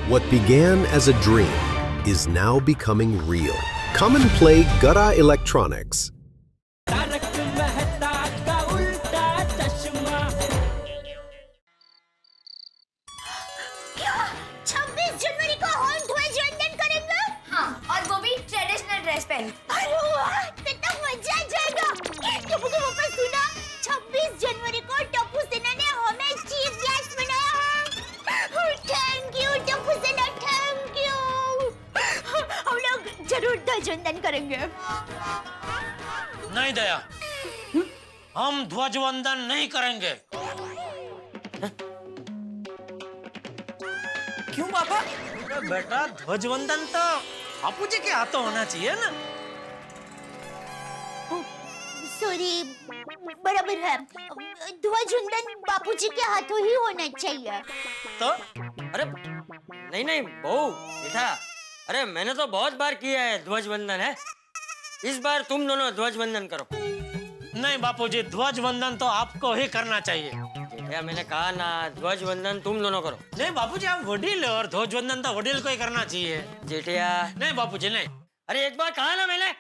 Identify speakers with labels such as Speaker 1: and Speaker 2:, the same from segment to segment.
Speaker 1: What began as a dream is now becoming real. Come and play Gada Electronics.
Speaker 2: अरे वाह, कितना मजा आ जाएगा। टप्पू को वापस सुना, 26 जनवरी को टप्पू सेना ने हमें चीफ गेस्ट बनाया। थैंक यू टप्पू सेना, थैंक यू। हम लोग जरूर ध्वजवंदन करेंगे।
Speaker 3: नहीं दया, हम ध्वजवंदन नहीं करेंगे।
Speaker 4: क्यों पापा?
Speaker 3: बेटा ध्वजवंदन तो बापू जी के हाथों होना चाहिए ना।
Speaker 2: सॉरी, बराबर है। ध्वजवंदन बापूजी के हाथों ही होना चाहिए।
Speaker 4: तो अरे नहीं नहीं बहू बेटा, अरे मैंने तो बहुत बार किया है ध्वजवंदन है। इस बार तुम दोनों ध्वजवंदन करो।
Speaker 3: नहीं बापूजी, ध्वजवंदन तो आपको ही करना चाहिए।
Speaker 4: जेठिया मैंने कहा ना, ध्वजवंदन तुम दोनों करो।
Speaker 3: नहीं बापूजी, आप वडील हो और ध्वजवंदन तो वडील को ही करना चाहिए।
Speaker 4: जेठिया
Speaker 3: नहीं बापूजी नहीं।
Speaker 4: अरे एक बार कहा ना मैंने,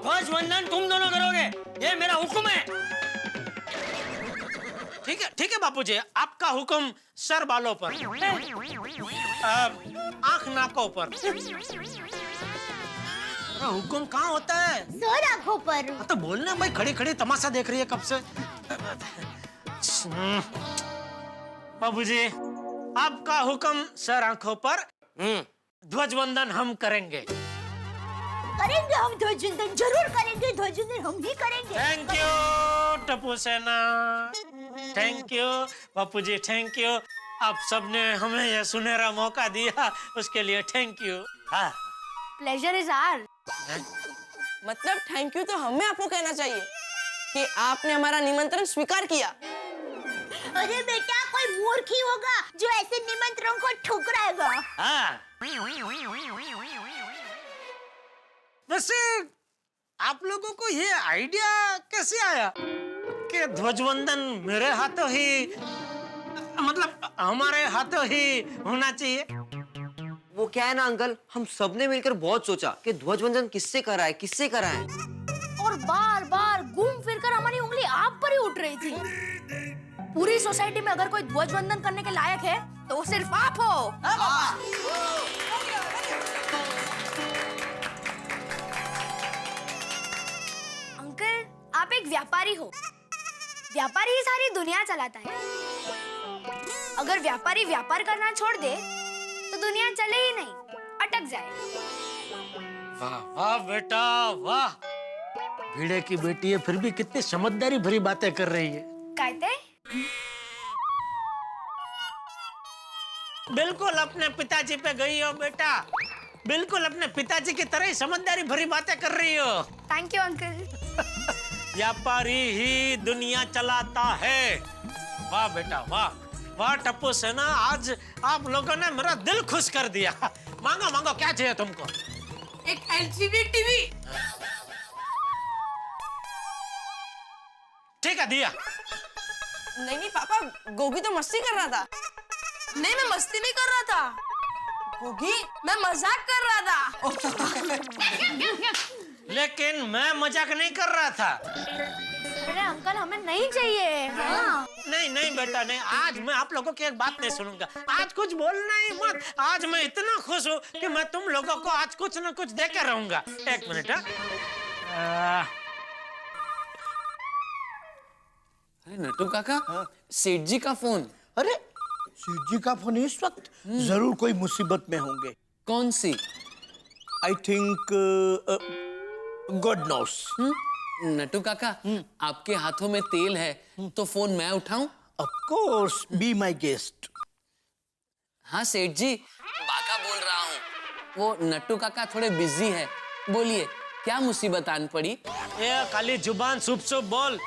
Speaker 4: ध्वजवंदन तुम दोनों करोगे, ये मेरा हुक्म है।
Speaker 3: ठीक है बापूजी, आपका हुक्म सर बालों पर, आंख नाकों पर। हुक्म कहाँ होता है?
Speaker 2: सर आंखों पर।
Speaker 3: तो बोलना भाई, खड़ी खड़ी तमाशा देख रही है कब से। बाबूजी, आपका हुक्म सर आंखों पर। ध्वजवंदन हम करेंगे।
Speaker 2: करेंगे हम ध्वजवंदन, जरूर करेंगे ध्वजवंदन, हम ही करेंगे।
Speaker 3: थैंक यू टप्पू सेना, thank you Bapuji, thank you. आप सबने हमें यह सुनहरा मौका दिया, उसके लिए थैंक यू। हाँ,
Speaker 2: प्लेजर इज आवर।
Speaker 5: मतलब थैंक यू तो हमें आपको कहना चाहिए कि आपने हमारा निमंत्रण स्वीकार किया।
Speaker 2: अरे बेटा, कोई मूर्ख ही होगा जो ऐसे निमंत्रण को ठुकराएगा।
Speaker 3: हाँ। वैसे आप लोगों को ये आइडिया कैसे आया कि ध्वजवंदन मेरे हाथों ही, मतलब हमारे हाथों ही होना चाहिए?
Speaker 6: वो क्या है ना अंकल, हम सबने मिलकर बहुत सोचा कि ध्वजवंदन किससे कराए किससे कराए,
Speaker 7: और बार बार घूम फिर कर हमारी उंगली आप पर ही उठ रही थी। पूरी सोसाइटी में अगर कोई ध्वजवंदन करने के लायक है तो वो सिर्फ आप हो। अंकल, आप एक व्यापारी हो। व्यापारी ही सारी दुनिया चलाता है। अगर व्यापारी व्यापार करना छोड़ दे तो दुनिया चले ही नहीं, अटक जाए।
Speaker 3: वाह वाह बेटा वाह, भीड़े की बेटी है फिर भी कितनी समझदारी भरी बातें कर रही है।
Speaker 7: कहते
Speaker 3: बिल्कुल अपने पिताजी पे गई हो बेटा, बिल्कुल अपने पिताजी की तरह ही समझदारी भरी बातें कर रही हो।
Speaker 7: Thank you uncle.
Speaker 3: व्यापारी ही दुनिया चलाता है। वाह बेटा वाह वाह टप्पू सेना, आज आप लोगों ने मेरा दिल खुश कर दिया। मांगो मांगो, क्या चाहिए तुमको?
Speaker 5: एक एलसीडी टीवी।
Speaker 3: ठीक है, दिया।
Speaker 5: नहीं नहीं पापा, गोगी तो मस्ती कर रहा था। नहीं, मैं मस्ती नहीं कर रहा था गोगी, मैं मजाक कर रहा था।
Speaker 3: लेकिन मैं मजाक नहीं कर रहा था।
Speaker 7: अरे अंकल, हमें नहीं चाहिए। हाँ।
Speaker 3: नहीं नहीं बेटा नहीं, आज मैं आप लोगों की एक बात नहीं सुनूंगा। आज कुछ बोलना ही मत। आज मैं इतना खुश हूँ कि मैं तुम लोगों को आज कुछ न कुछ दे के रहूंगा। एक मिनट।
Speaker 8: अरे नट्टू काका, सेठ जी का फोन।
Speaker 9: अरे सेठ जी का फोन इस वक्त? जरूर कोई मुसीबत में होंगे।
Speaker 8: कौन सी?
Speaker 9: I think God knows.
Speaker 8: Nattu Kaka, आपके हाथों में तेल है तो फोन मैं उठाऊं?
Speaker 9: Of course, be my guest.
Speaker 8: हाँ सेठ जी, बाका बोल रहा हूँ। वो नट्टू काका थोड़े बिजी है। बोलिए, क्या मुसीबत आन पड़ी?
Speaker 3: ये खाली जुबान सुप सुप बोल,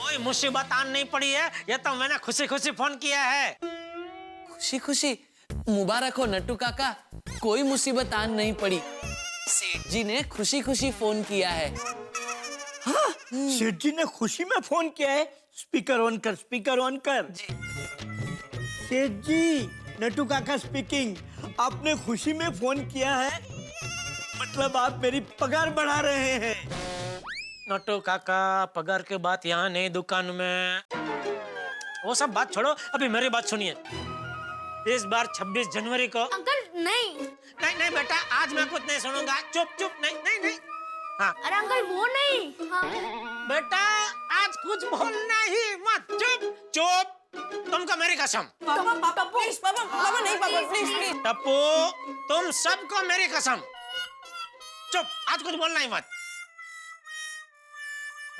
Speaker 3: कोई मुसीबत आन नहीं पड़ी है। ये तो मैंने खुशी खुशी फोन किया है।
Speaker 8: खुशी खुशी? मुबारक हो नट्टू काका, कोई मुसीबत आन नहीं पड़ी। सेठ जी ने खुशी खुशी फोन किया है।
Speaker 9: हाँ, सेठ जी ने खुशी में फोन किया है। स्पीकर ऑन कर, स्पीकर ऑन कर।
Speaker 8: जी।
Speaker 9: सेठ जी, नटू काका स्पीकिंग। आपने खुशी में फोन किया है, मतलब आप मेरी पगार बढ़ा रहे हैं।
Speaker 3: नटू काका, पगार की बात यहाँ नहीं, दुकान में। वो सब बात छोड़ो, अभी मेरी बात सुनिए। इस बार 26 जनवरी को।
Speaker 7: अंकल नहीं।
Speaker 3: नहीं नहीं बेटा, आज मैं कुछ नहीं सुनूंगा। चुप चुप, नहीं नहीं नहीं। हाँ
Speaker 7: अरे अंकल वो नहीं। हाँ।
Speaker 3: बेटा, आज कुछ बोलना ही मत। चुप चुप, तुमको मेरी कसम।
Speaker 5: पापा पापा प्लीज, पापा पापा नहीं, पापा प्लीज प्लीज।
Speaker 3: टप्पू, तुम सबको मेरी कसम। चुप, आज कुछ बोलना ही मत।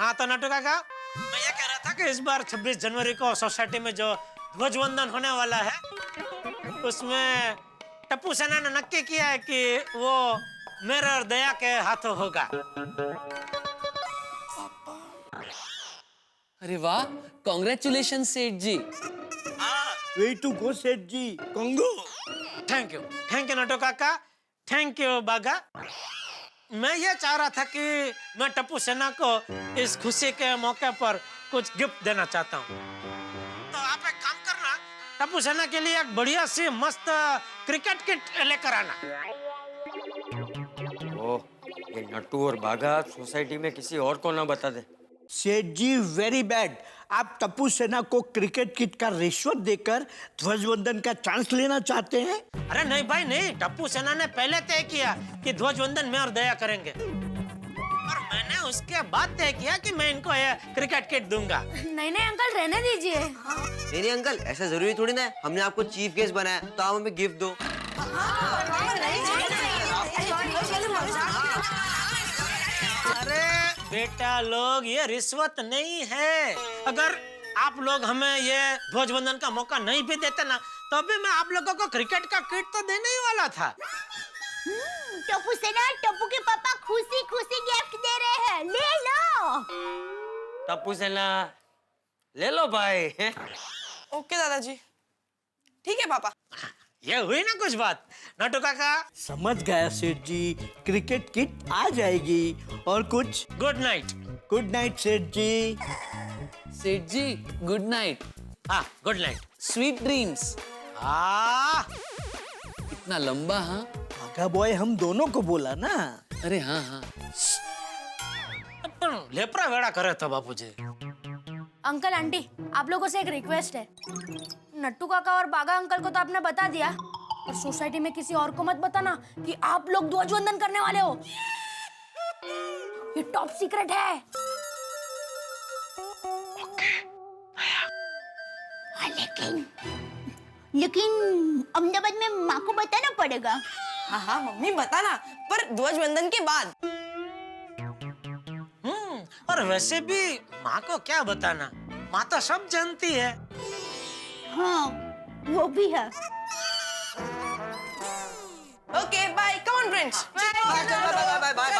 Speaker 3: हाँ तो नटू काका, मैं ये कह रहा था कि इस बार 26 जनवरी को सोसाइटी में जो ध्वजवंदन होने वाला है, उसमें टप्पू सेना ने नक्की किया है कि वो मेरे और दया के हाथों होगा।
Speaker 8: अरे वाह, कॉन्ग्रेचुलेशन सेठ जी।
Speaker 9: वे टू गो सेठ जी, कंगो।
Speaker 3: थैंक यू नटू काका, थैंक यू बागा। मैं ये चाह रहा था कि मैं टप्पू सेना को इस खुशी के मौके पर कुछ गिफ्ट देना चाहता हूँ। तो आप एक काम करना, टप्पू सेना के लिए एक बढ़िया सी मस्त क्रिकेट किट लेकर आना।
Speaker 4: ओह, ये नट्टू और बागा सोसाइटी में किसी और को ना बता दे।
Speaker 9: सेठ जी वेरी बैड। आप टप्पू सेना को क्रिकेट किट का रिश्वत देकर ध्वजवंदन का चांस लेना चाहते हैं?
Speaker 3: अरे नहीं भाई नहीं, टप्पू सेना ने पहले तय किया कि ध्वजवंदन में और दया करेंगे, और मैंने उसके बाद तय किया कि मैं इनको ये क्रिकेट किट दूंगा।
Speaker 7: नहीं नहीं अंकल, रहने दीजिए।
Speaker 6: नहीं नहीं अंकल, ऐसा जरूरी थोड़ी ना है। हमने आपको चीफ गेस्ट बनाया तो आप हमें गिफ्ट दो।
Speaker 3: अरे बेटा लोग, ये रिश्वत नहीं है। अगर आप लोग हमें ये ध्वजवंदन का मौका नहीं भी देते ना, तो अभी मैं आप लोगों को क्रिकेट का किट तो देने ही वाला था।
Speaker 2: टप्पू सेना, टप्पू के पापा खुशी खुशी गिफ्ट दे रहे हैं, ले लो।
Speaker 4: टप्पू सेना, ले लो भाई।
Speaker 5: ओके दादाजी, ठीक है पापा।
Speaker 3: ये हुई ना कुछ बात। नटू काका,
Speaker 9: समझ गया सेठ जी, क्रिकेट किट आ जाएगी। और कुछ?
Speaker 3: Good night.
Speaker 9: गुड नाइट सेठ जी।
Speaker 8: सेठ जी गुड नाइट।
Speaker 3: हाँ गुड नाइट।
Speaker 8: Sweet dreams. इतना लंबा। हाँ
Speaker 9: काका बॉय हम दोनों को बोला ना।
Speaker 8: अरे हाँ हाँ।
Speaker 3: लेपरा वेड़ा करे था बापूजी।
Speaker 7: अंकल आंटी, आप लोगों से एक रिक्वेस्ट है। नट्टू काका और बागा अंकल को तो आपने बता दिया, और सोसाइटी में किसी और को मत बताना कि आप लोग ध्वजवंदन करने वाले हो। ये टॉप सीक्रेट है।
Speaker 2: लेकिन अहमदाबाद में माँ को बताना पड़ेगा।
Speaker 5: हाँ हाँ मम्मी बताना, पर ध्वजवंदन के बाद।
Speaker 3: और वैसे भी माँ को क्या बताना, माँ तो सब जानती है।
Speaker 2: हाँ वो भी है।
Speaker 5: Okay bye, come on friends.
Speaker 6: Bye bye bye bye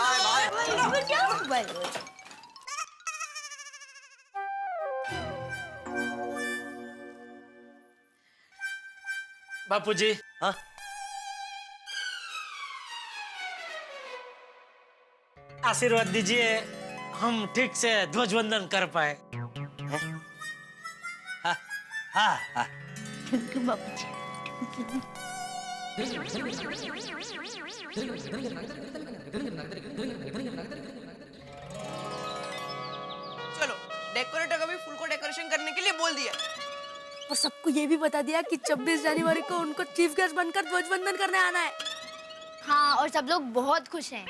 Speaker 6: bye.
Speaker 3: Bapuji,
Speaker 6: हाँ
Speaker 3: आशीर्वाद दीजिए, हम ठीक से ध्वजवंदन कर पाए।
Speaker 6: हाँ।
Speaker 5: चलो, डेकोरेटर को भी फूल को डेकोरेशन करने के लिए बोल दिया,
Speaker 7: और सबको ये भी बता दिया कि 26 जनवरी को उनको चीफ गेस्ट बनकर ध्वजवंदन करने आना है।
Speaker 2: हाँ, और सब लोग बहुत खुश हैं।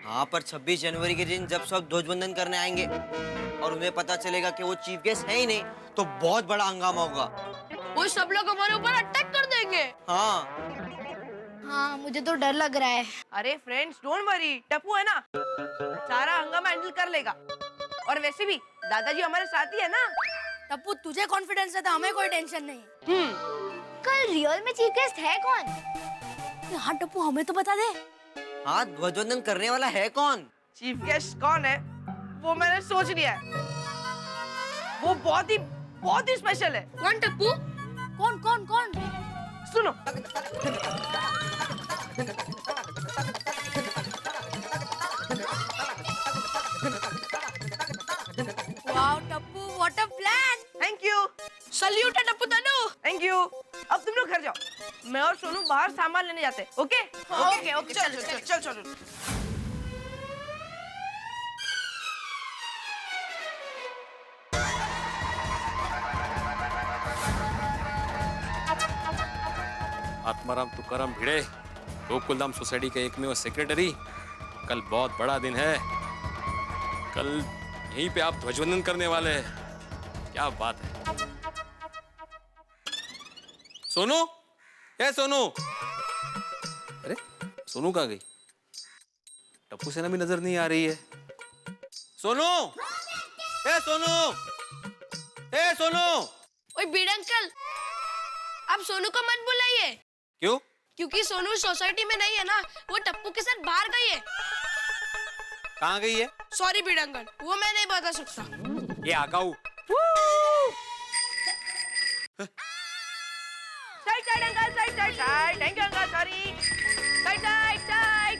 Speaker 6: हाँ, पर 26 जनवरी के दिन जब सब ध्वजवंदन करने आएंगे और उन्हें पता चलेगा कि वो चीफ गेस्ट है ही नहीं, तो बहुत बड़ा हंगामा होगा।
Speaker 7: वो सब लोग हमारे ऊपर अटैक कर देंगे।
Speaker 2: हाँ, मुझे तो डर लग रहा है।
Speaker 5: अरे फ्रेंड्स डोंट वरी, टप्पू है ना, सारा हंगामा हैंडल कर लेगा। और वैसे भी दादाजी हमारे साथ ही है ना।
Speaker 7: टप्पू तुझे कॉन्फिडेंस है तो हमें कोई टेंशन नहीं।
Speaker 2: कल रियल में चीफ गेस्ट है कौन?
Speaker 7: हाँ टप्पू, हमें तो बता दे।
Speaker 6: हाँ, ध्वजवंदन करने वाला है कौन?
Speaker 5: चीफ गेस्ट कौन है वो मैंने सोच लिया है। वो बहुत ही स्पेशल है।
Speaker 7: कौन टप्पू? कौन कौन कौन?
Speaker 5: सुनो,
Speaker 7: wow Tappu, what a plan.
Speaker 5: Thank you.
Speaker 7: Salute है टप्पू तनु।
Speaker 5: Thank you. अब तुम लोग घर जाओ। सोनू बाहर सामान लेने जाते हैं, ओके? ओके ओके चल चल चल चल।
Speaker 10: आत्माराम तुकाराम भिड़े, गोकुलधाम सोसाइटी के एकमेव सेक्रेटरी। कल बहुत बड़ा दिन है। कल यहीं पे आप ध्वजवंदन करने वाले हैं। क्या बात है। सोनू, ए सोनू। अरे सोनू कहाँ गई? टप्पू सेना भी नजर नहीं आ रही है। सोनू, ए सोनू, ए सोनू।
Speaker 7: ओए बीड़ अंकल, आप सोनू को मत बुलाइए।
Speaker 10: क्यों?
Speaker 7: क्योंकि सोनू सोसाइटी में नहीं है ना, वो टप्पू के साथ बाहर गई है।
Speaker 10: कहाँ गई है?
Speaker 7: सॉरी बीड़ अंकल, वो मैं नहीं बता सकता।
Speaker 10: ये आगाऊ।
Speaker 5: Side side uncle, side side side. Thank you uncle, sorry. Side side side.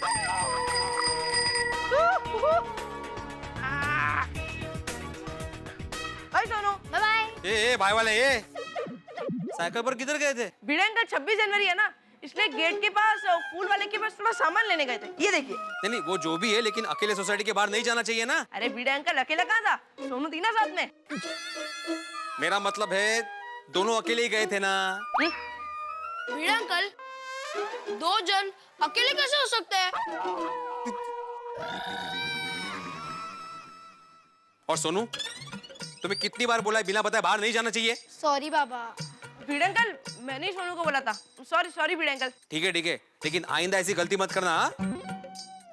Speaker 5: Bye Sonu.
Speaker 7: Bye bye.
Speaker 10: ए भाई वाले, ये साइकिल पर किधर गए थे?
Speaker 5: भिड़े अंकल 26 जनवरी है ना, इसलिए गेट के पास फूल वाले के पास थोड़ा सामान लेने गए थे। ये देखिए।
Speaker 10: नहीं वो जो भी है, लेकिन अकेले सोसाइटी के बाहर नहीं जाना चाहिए ना।
Speaker 5: अरे भिड़े अंकल अकेला कहाँ था, सोनू थी ना साथ में।
Speaker 10: मेरा मतलब है दोनों अकेले ही गए थे ना।
Speaker 7: बीड़ अंकल, 2 जन अकेले कैसे हो सकते हैं?
Speaker 10: और सोनू, तुम्हें कितनी बार बोला है बिना बताए बाहर नहीं जाना चाहिए?
Speaker 7: सॉरी बाबा।
Speaker 5: भिड़े अंकल, मैंने ही सोनू को बोला था। सॉरी सॉरी भिड़े अंकल।
Speaker 10: ठीक है, लेकिन आइंदा ऐसी गलती मत करना। हाँ?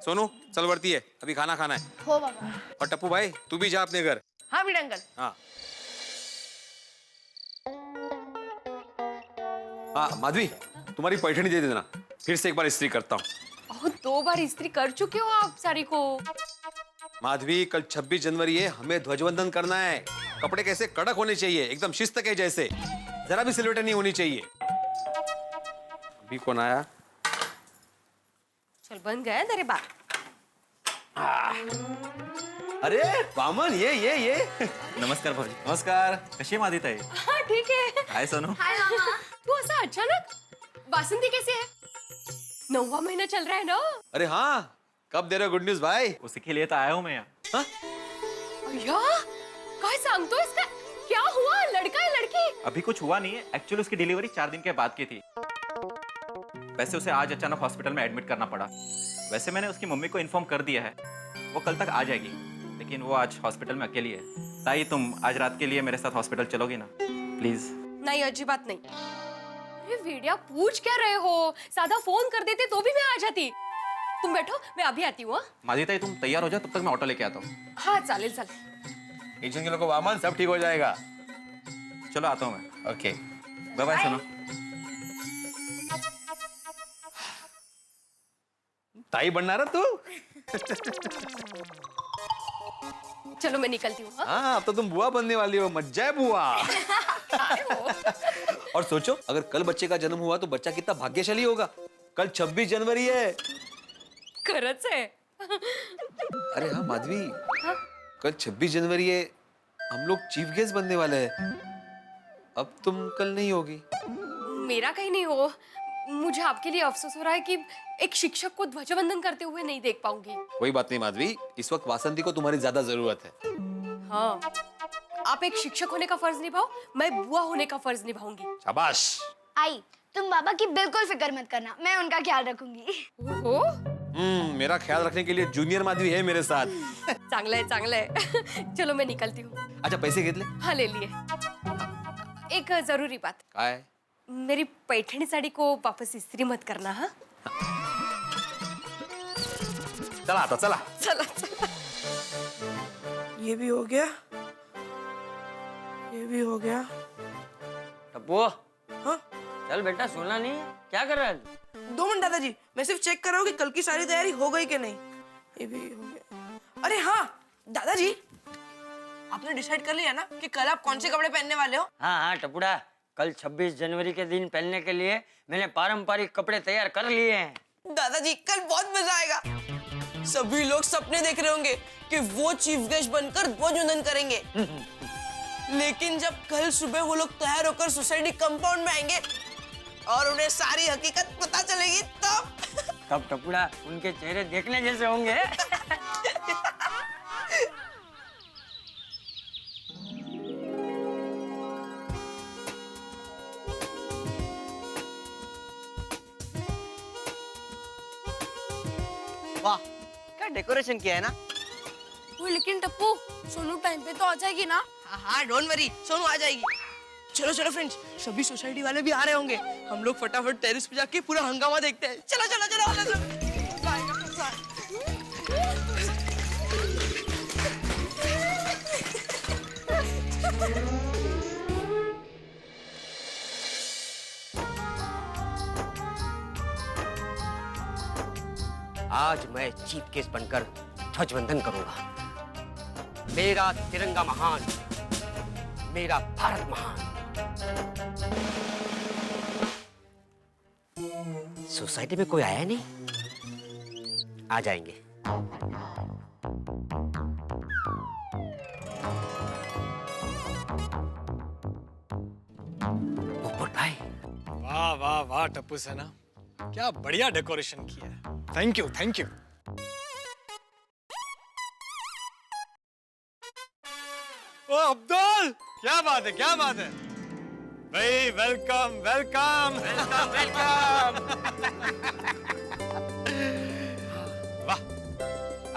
Speaker 10: सोनू चल बढ़ती है, अभी खाना खाना है।
Speaker 7: हो बाबा।
Speaker 10: और टप्पू भाई तू भी जा अपने घर।
Speaker 5: हाँ भिड़े अंकल।
Speaker 10: हाँ हाँ माधवी, तुम्हारी पैठणी दे देना, फिर से एक बार इस्त्री करता हूँ।
Speaker 11: 2 बार इस्त्री कर चुके हो आप साड़ी को।
Speaker 10: माधवी, कल 26 जनवरी है, हमें ध्वजवंदन करना है। कपड़े कैसे कड़क होने चाहिए, एकदम शिस्त के जैसे, जरा भी सिलवटें नहीं होनी चाहिए। अभी कौन आया?
Speaker 11: चल बन गया तेरे बात।
Speaker 12: अरे वामन, ये नमस्कार भाऊजी। नमस्कार, कशी आहे मादिताई?
Speaker 11: हाँ ठीक है।
Speaker 12: हाय सोनू।
Speaker 7: हाय मामा।
Speaker 11: तू ऐसा अचानक? वासंती कैसी है? 9वां महीना चल रहा है ना।
Speaker 10: अरे हाँ, कब दे रहे हो गुड न्यूज भाई?
Speaker 12: उसी के लिए तो आया हूँ मैं यहाँ।
Speaker 10: हाँ?
Speaker 11: या काय सांगतो इसका? क्या हुआ, लड़का है लड़की?
Speaker 12: अभी कुछ हुआ नहीं है, एक्चुअली उसकी डिलीवरी 4 दिन के बाद की थी। वैसे उसे आज अचानक हॉस्पिटल में एडमिट करना पड़ा। वैसे मैंने उसकी मम्मी को इन्फॉर्म कर दिया है, वो कल तक आ जाएगी, लेकिन वो आज हॉस्पिटल में अकेली है। ताई, तुम आज रात के लिए मेरे साथ हॉस्पिटल चलोगी ना प्लीज?
Speaker 11: नहीं अजीबात नहीं। अरे वेडिया, पूछ क्या रहे हो? सादा फोन कर देते तो भी मैं आ जाती। तुम बैठो, मैं अभी आती हूँ।
Speaker 12: मादिताई तुम तैयार हो जाओ, तब तक मैं ऑटो लेके आता हूँ।
Speaker 11: हाँ चालेल चालेल।
Speaker 10: टेंशन के लोगों वामन, सब ठीक हो जाएगा।
Speaker 12: चलो आता हूँ मैं।
Speaker 10: Okay
Speaker 12: bye bye Sonu.
Speaker 10: ताई बनना रहा तू?
Speaker 11: चलो मैं निकलती हूँ।
Speaker 10: हाँ, अब तो तुम बुआ बनने वाली हो, मज्जा है बुआ। और सोचो, अगर कल बच्चे का जन्म हुआ तो बच्चा कितना भाग्यशाली होगा। कल 26 जनवरी है।
Speaker 11: खरंच है।
Speaker 10: अरे हाँ माधवी, कल 26 जनवरी है, हम लोग चीफ गेस्ट बनने वाले हैं। अब तुम कल नहीं होगी।
Speaker 11: मेरा कहीं नहीं हो। मुझे आपके लिए अफसोस हो रहा है कि एक शिक्षक को ध्वजवंदन करते हुए नहीं देख पाऊंगी।
Speaker 10: कोई बात नहीं माधवी, इस वक्त वासंती को तुम्हारी ज्यादा जरूरत है।
Speaker 11: हाँ, आप एक शिक्षक होने का फर्ज निभाओ, मैं बुआ होने का फर्ज निभाऊंगी।
Speaker 10: शाबाश।
Speaker 7: आई, तुम बाबा की बिल्कुल फिक्र मत करना, मैं उनका ख्याल रखूंगी।
Speaker 11: ओहो,
Speaker 10: मेरा ख्याल रखने के लिए जूनियर माधवी है मेरे साथ।
Speaker 11: चांगलं है चांगलं है। चलो मैं निकलती हूँ।
Speaker 10: अच्छा पैसे घेतले?
Speaker 11: हाँ ले लिए। एक जरूरी बात,
Speaker 10: काय?
Speaker 11: मेरी पैठणी साड़ी को वापस इस्त्री मत करना। हाँ
Speaker 10: चला आता, चला
Speaker 11: चला।
Speaker 5: ये भी हो गया, ये भी हो गया।
Speaker 4: टप्पू,
Speaker 5: हाँ?
Speaker 4: चल बेटा, सोना नहीं है? क्या कर रहा है?
Speaker 5: 2 मिनट दादाजी, मैं सिर्फ चेक कर रहा हूँ कि कल की सारी तैयारी हो गई कि नहीं। ये भी हो गया। अरे हाँ दादाजी, आपने डिसाइड कर लिया ना कि कल आप कौन से कपड़े पहनने वाले हो?
Speaker 4: हाँ हाँ टपुड़ा, कल 26 जनवरी के दिन पहनने के लिए मैंने पारंपरिक कपड़े तैयार कर लिए हैं।
Speaker 5: दादाजी कल बहुत मजा आएगा। सभी लोग सपने देख रहे होंगे कि वो चीफ गेस्ट बनकर ध्वजवंदन करेंगे। लेकिन जब कल सुबह वो लोग तैयार होकर सोसाइटी कंपाउंड में आएंगे और उन्हें सारी हकीकत पता चलेगी तब।
Speaker 4: तब टपुड़ा उनके चेहरे देखने जैसे होंगे।
Speaker 6: वाह, क्या डेकोरेशन किया है ना।
Speaker 7: वो लेकिन टप्पू, सोनू टाइम पे तो आ जाएगी ना?
Speaker 5: हाँ डोंट वरी, सोनू आ जाएगी। चलो चलो फ्रेंड्स, सभी सोसाइटी वाले भी आ रहे होंगे। हम लोग फटाफट टेरेस पे जाके पूरा हंगामा देखते हैं। चलो चलो चलो, चलो, चलो।
Speaker 6: आज मैं चीफ गेस्ट बनकर ध्वजवंदन करूंगा। मेरा तिरंगा महान, मेरा भारत महान। सोसाइटी में कोई आया नहीं? आ जाएंगे। पोपट भाई।
Speaker 13: वाह वाह वाह टप्पू सेना, क्या बढ़िया डेकोरेशन किया है। Thank you thank you. ओ अब्दुल, क्या बात है क्या बात है भाई। Welcome welcome welcome welcome. वाह,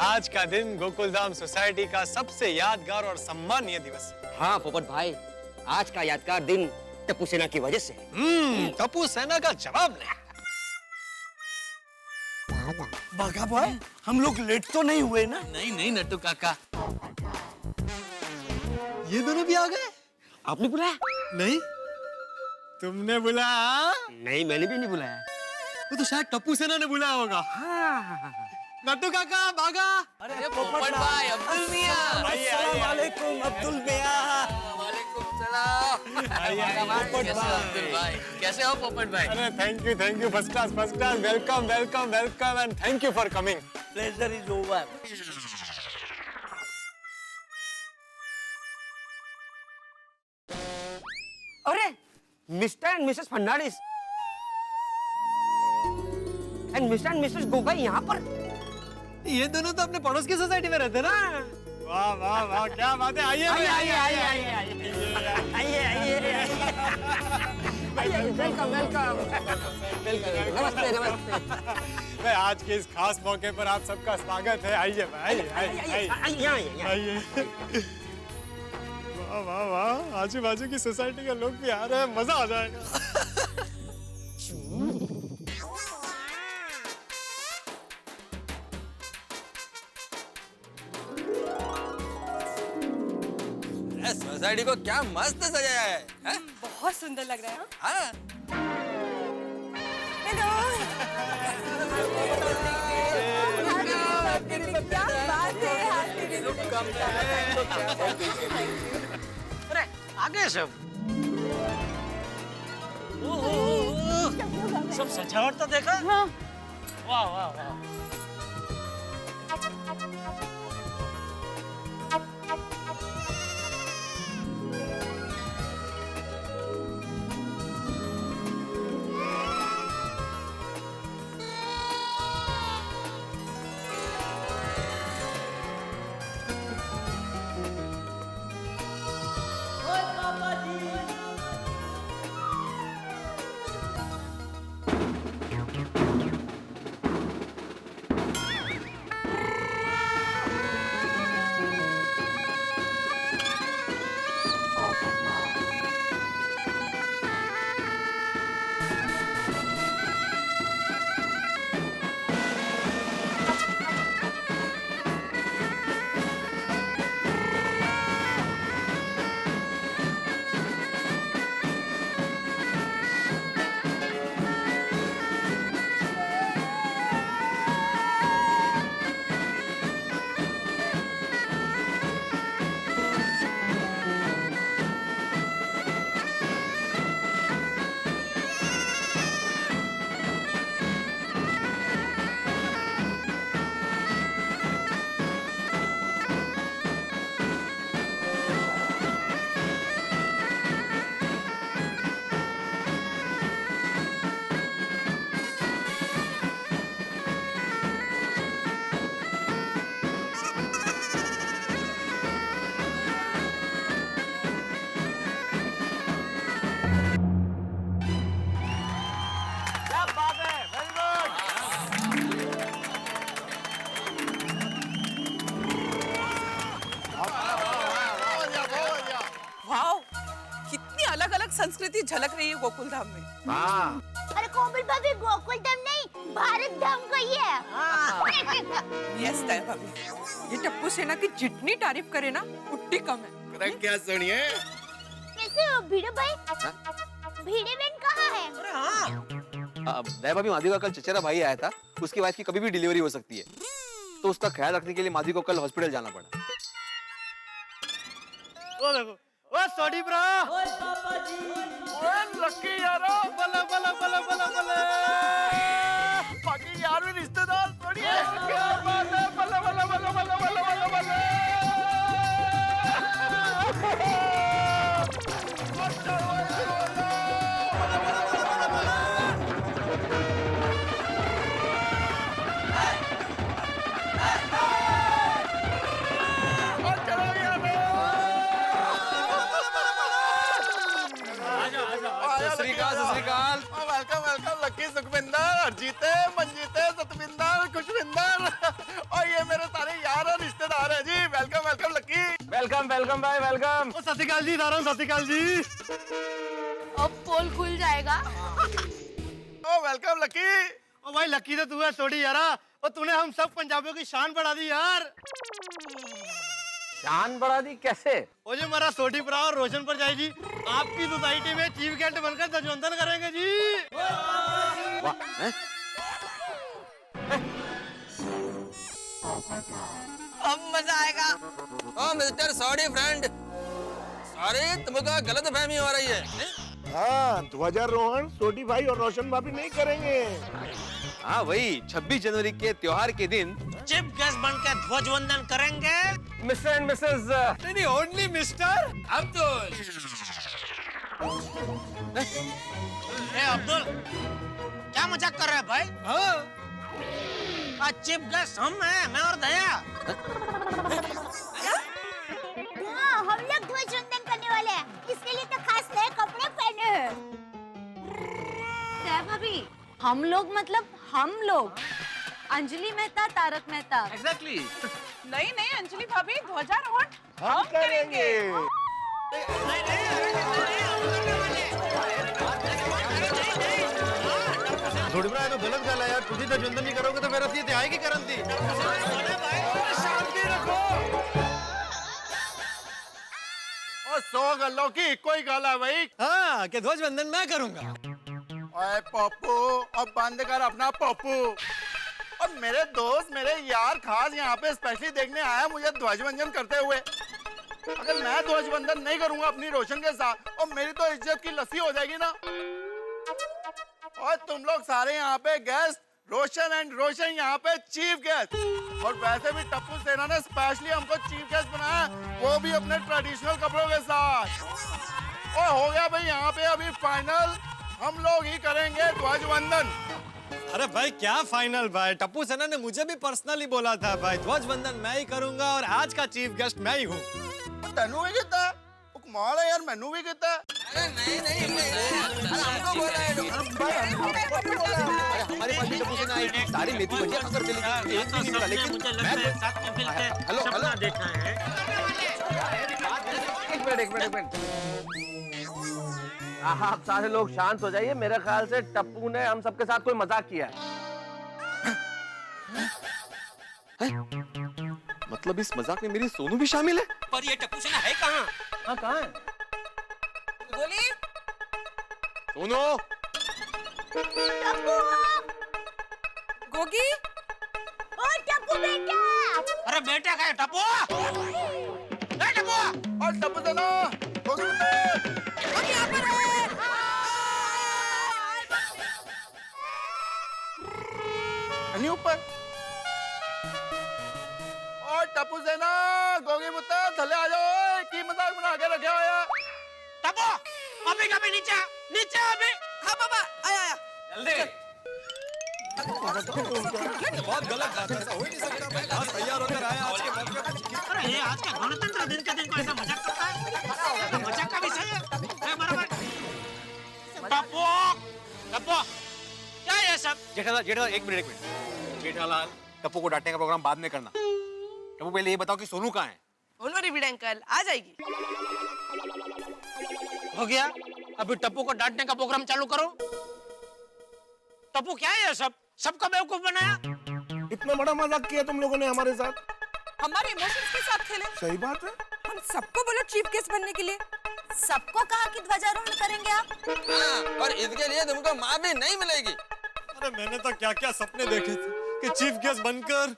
Speaker 13: आज का दिन गोकुलधाम सोसाइटी का सबसे यादगार और सम्मानीय दिवस है।
Speaker 6: हाँ पोपट भाई, आज का यादगार दिन टप्पू सेना की वजह से।
Speaker 13: टप्पू सेना का जवाब नहीं।
Speaker 9: बाघा भाई, हम लोग लेट तो नहीं हुए ना?
Speaker 8: नहीं नहीं नट्टू काका,
Speaker 13: ये दोनों भी आ गए?
Speaker 6: आपने बुलाया?
Speaker 13: नहीं, तुमने बुलाया?
Speaker 6: नहीं, मैंने भी नहीं बुलाया।
Speaker 13: वो तो शायद टप्पू सेना ने बुलाया होगा। नट्टू काका, बागा।
Speaker 8: अरे पोपट भाई, अब्दुल मियां।
Speaker 9: अस्सलाम वालेकुम अब्दुल मियां।
Speaker 8: वालेकुम सलाम। कैसे हो अब्दुल भाई? कैसे हो पोपट भाई?
Speaker 13: अरे thank you first class welcome welcome welcome and thank you for coming.
Speaker 9: Pleasure is over.
Speaker 6: अरे mister and missus Fernandes and mister and missus Gogoi यहाँ पर।
Speaker 13: ये दोनों तो अपने पड़ोस की सोसाइटी में रहते ना। वाह वाह वाह, क्या बात है। आइए आइए आइए आइए
Speaker 6: आइए आइए, वेलकम वेलकम वेलकम। नमस्ते नमस्ते।
Speaker 13: मैं आज के इस खास मौके पर आप सबका स्वागत है। आइए आइए आइए आइए। वाह वाह वाह, आजू बाजू की सोसाइटी के लोग भी आ रहे हैं, मजा आ जाएगा।
Speaker 10: सोसाइटी को क्या मस्त सजाया है?
Speaker 11: बहुत सुंदर लग रहा है।
Speaker 10: हाँ?
Speaker 3: अरे आगे सब सब सजावट तो देखा। हाँ। वाह वाह वाह।
Speaker 5: झलक रही है गोकुल धाम में।
Speaker 13: हाँ
Speaker 2: अरे कोमल भाभी गोकुल धाम नहीं भारत धाम को ही है।
Speaker 5: यस दया भाभी, ये टप्पू सेना की जितनी तारीफ करे ना उतनी कम है।
Speaker 13: क्या सुनिए
Speaker 2: कैसे हो भिड़े भाई? भिड़े बहन कहाँ है?
Speaker 3: अरे हाँ
Speaker 10: दया भाभी, माधवी का कल चचेरा भाई आया था, उसकी वाइफ की कभी भी डिलीवरी हो सकती है, तो उसका ख्याल रखने के लिए माधवी को कल हॉस्पिटल जाना पड़ा।
Speaker 13: ओ देखो, ओ सॉरी ब्रो, ओ लकी यारो, बले बले बले बले बले, बाकी यार भी रिश्तेदार थोड़ी है, क्या बात है, बले बले बले बले बले बले बले। वेलकम वेलकम लकी सुखविंदर, जीते मंजीते सतविंदर खुशविंदर, और ये मेरे सारे यार और रिश्तेदार हैं जी। Welcome welcome Lucky. Welcome welcome भाई वेलकम। सत श्री अकाल जी सारों, सत श्री अकाल जी।
Speaker 7: अब पोल खुल जाएगा।
Speaker 13: ओ वेलकम लकी। ओ भाई लकी तो तू है छोड़ी यारा, और तूने हम सब पंजाबियों की शान बढ़ा दी यार।
Speaker 14: शान बढ़ा दी कैसे?
Speaker 13: ओ जी हमारा सोटी भरा और रोशन पर जाए जी, आपकी सोसाइटी में चीफ गेस्ट बनकर ध्वजवंदन करेंगे जी।
Speaker 10: वाह, हैं?
Speaker 5: अब मजा आएगा।
Speaker 6: हाँ मिस्टर सॉरी फ्रेंड, सॉरी तुमको गलत फहमी हो रही है।
Speaker 13: हाँ ध्वजारोहण सोटी भाई और रोशन भाभी नहीं करेंगे।
Speaker 10: हाँ वही 26 जनवरी के त्योहार के दिन
Speaker 3: चीफ गेस्ट बन के ध्वजवंदन करेंगे।
Speaker 14: मिस्टर एंड मिसेस
Speaker 13: नहीं ओनली मिस्टर
Speaker 14: अब्दुल।
Speaker 3: ए अब्दुल, क्या मजाक कर रहा है भाई?
Speaker 13: हाँ
Speaker 3: आज चीफ गेस्ट हम हैं, मैं और दया।
Speaker 2: हाँ हम लोग ध्वजवंदन करने वाले हैं, इसके लिए तो खास नए कपड़े पहने हैं।
Speaker 15: दया भाभी, हम लोग मतलब हम लोग, अंजलि मेहता तारक मेहता।
Speaker 14: एग्जैक्टली।
Speaker 5: नहीं नहीं अंजलि भाभी, ध्वजारोहण
Speaker 13: हम करेंगे। थोड़ी बड़ा तो गलत गल है यार, तुझे ध्वजवंदन नहीं करोगे तो फिर असली त्याग की करन थी। शांति रखो। और 100 गल्लों की कोई गल है भाई। हाँ कि ध्वजवंदन मैं करूंगा। ओए पप्पू, अब बंद कर अपना पप्पू। और मेरे दोस्त मेरे यार खास यहाँ पे स्पेशली देखने आया मुझे ध्वजवंदन करते हुए। अगर मैं ध्वजवंदन नहीं करूंगा अपनी रोशन के साथ, और मेरी तो इज्जत की लस्सी हो जाएगी ना। और तुम लोग सारे यहाँ पे गेस्ट, रोशन एंड रोशन यहाँ पे चीफ गेस्ट, और वैसे भी टप्पू सेना ने स्पेशली हमको चीफ गेस्ट बनाया, वो भी अपने ट्रेडिशनल कपड़ों के साथ। और हो गया भाई यहाँ पे अभी फाइनल, हम लोग ही करेंगे ध्वजवंदन।
Speaker 16: अरे भाई क्या फाइनल भाई, टप्पू सेना ने मुझे भी पर्सनली बोला था भाई ध्वजवंदन मैं ही करूंगा और आज का चीफ गेस्ट मैं ही हूँ।
Speaker 13: तेनू भी कहता है, कमाल है यार, मैनू भी कहता है।
Speaker 6: हमको बोला है।
Speaker 10: हमारे पास भी टप्पू सेना आई थी, सारी मेथी भजिया खाकर चली गई, एक भी नहीं मिला, लेकिन हेलो हेलो
Speaker 3: देखा है।
Speaker 14: एक मिनट। आप सारे लोग शांत हो जाइए, मेरे ख्याल से टप्पू ने हम सबके साथ कोई मजाक किया है।
Speaker 10: मतलब इस मजाक में मेरी सोनू भी शामिल है?
Speaker 4: पर ये टप्पू सेना है कहाँ?
Speaker 14: हाँ कहाँ है?
Speaker 5: बोलिए।
Speaker 10: सोनू,
Speaker 2: टप्पू,
Speaker 5: गोगी,
Speaker 2: ओ टप्पू बेटा।
Speaker 3: अरे बेटा का है टप्पू? ए टप्पू!
Speaker 13: और टप्पू सेना,
Speaker 5: हम यहाँ पर हैं।
Speaker 13: ऊपर। और टप्पू सेना, गोगी पुत्र थले आ जाओ, की मजाक बना के रखे हुए हैं।
Speaker 3: टप्पू, अभी कभी नीचे अभी।
Speaker 5: हाँ पापा, आया।
Speaker 16: जल्दी। बहुत गलत बात है, ऐसा हो ही नहीं सकता। मैं खास तैयार होकर आया आज के मौके पर।
Speaker 3: अरे ये आज का गणतंत्र दिन के दिन को ऐसा मजाक करता है? मजाक का विषय है बराबर। टप्पू, क्या ये सब?
Speaker 10: जेठालाल एक मिनट। जेठालाल, टप्पू को डांटने का प्रोग्राम बाद में करना। टप्पू पहले ये बताओ कि सोनू कहाँ है?
Speaker 5: डोंट वरी बिड अंकल, आ जाएगी।
Speaker 3: हो गया? अभी टप्पू को डांटने का प्रोग्राम चालू करो। टप्पू क्या है ये सब? सबका बेवकूफ बनाया।
Speaker 13: इतना बड़ा मजाक किया तुम लोगों ने हमारे साथ।
Speaker 5: हमारे इमोशंस के साथ खेले।
Speaker 13: सही बात है।
Speaker 5: हम सबको बोला चीफ गेस्ट बनने के लिए।
Speaker 15: सबको कहा कि ध्वजारोहण करेंगे आप।
Speaker 6: हाँ, और इसके लिए तुमको माँ भी नहीं मिलेगी।
Speaker 16: अरे मैंने तो क्या क्या सपने देखे थे कि चीफ गेस्ट बनकर।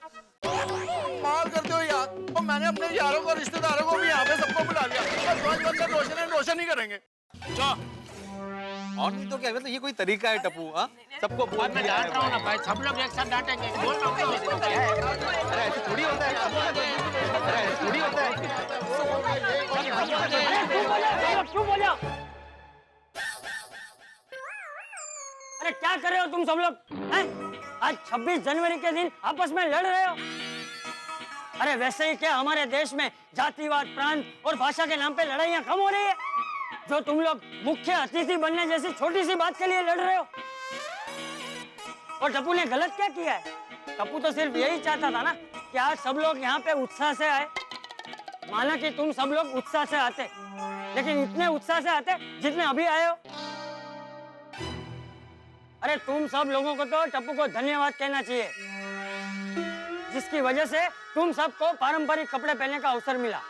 Speaker 13: मार करते हो यार। और मैंने अपने यारों को रिश्तेदारों को भी यहाँ पे सबको बुला लिया। और ध्वजवंदन रोशन ही करेंगे।
Speaker 10: और नहीं तो क्या, मतलब ये कोई तरीका है टप्पू? हाँ, सबको बोल
Speaker 3: मैं डांट रहा हूँ ना भाई, सब लोग एक साथ डांटेंगे। बोल रहा हूँ ना।
Speaker 10: अरे ऐसे थोड़ी होता है, अरे ऐसे थोड़ी होता है।
Speaker 4: क्यों बोलो? अरे क्या कर रहे हो तुम सब लोग हैं? आज 26 जनवरी के दिन आपस में लड़ रहे हो। अरे वैसे ही क्या हमारे देश में जातिवाद, प्रांत और भाषा के नाम पे लड़ाइयाँ कम हो रही है? जो तुम लोग मुख्य अतिथि बनने जैसी छोटी सी बात के लिए लड़ रहे हो। और टप्पू ने गलत क्या किया है? टप्पू तो सिर्फ यही चाहता था ना कि आज सब लोग यहाँ पे उत्साह से आए। माना कि तुम सब लोग उत्साह से आते, लेकिन इतने उत्साह से आते जितने अभी आए हो। अरे तुम सब लोगों को तो टप्पू को धन्यवाद कहना चाहिए, जिसकी वजह से तुम सबको पारंपरिक कपड़े पहनने का अवसर मिला।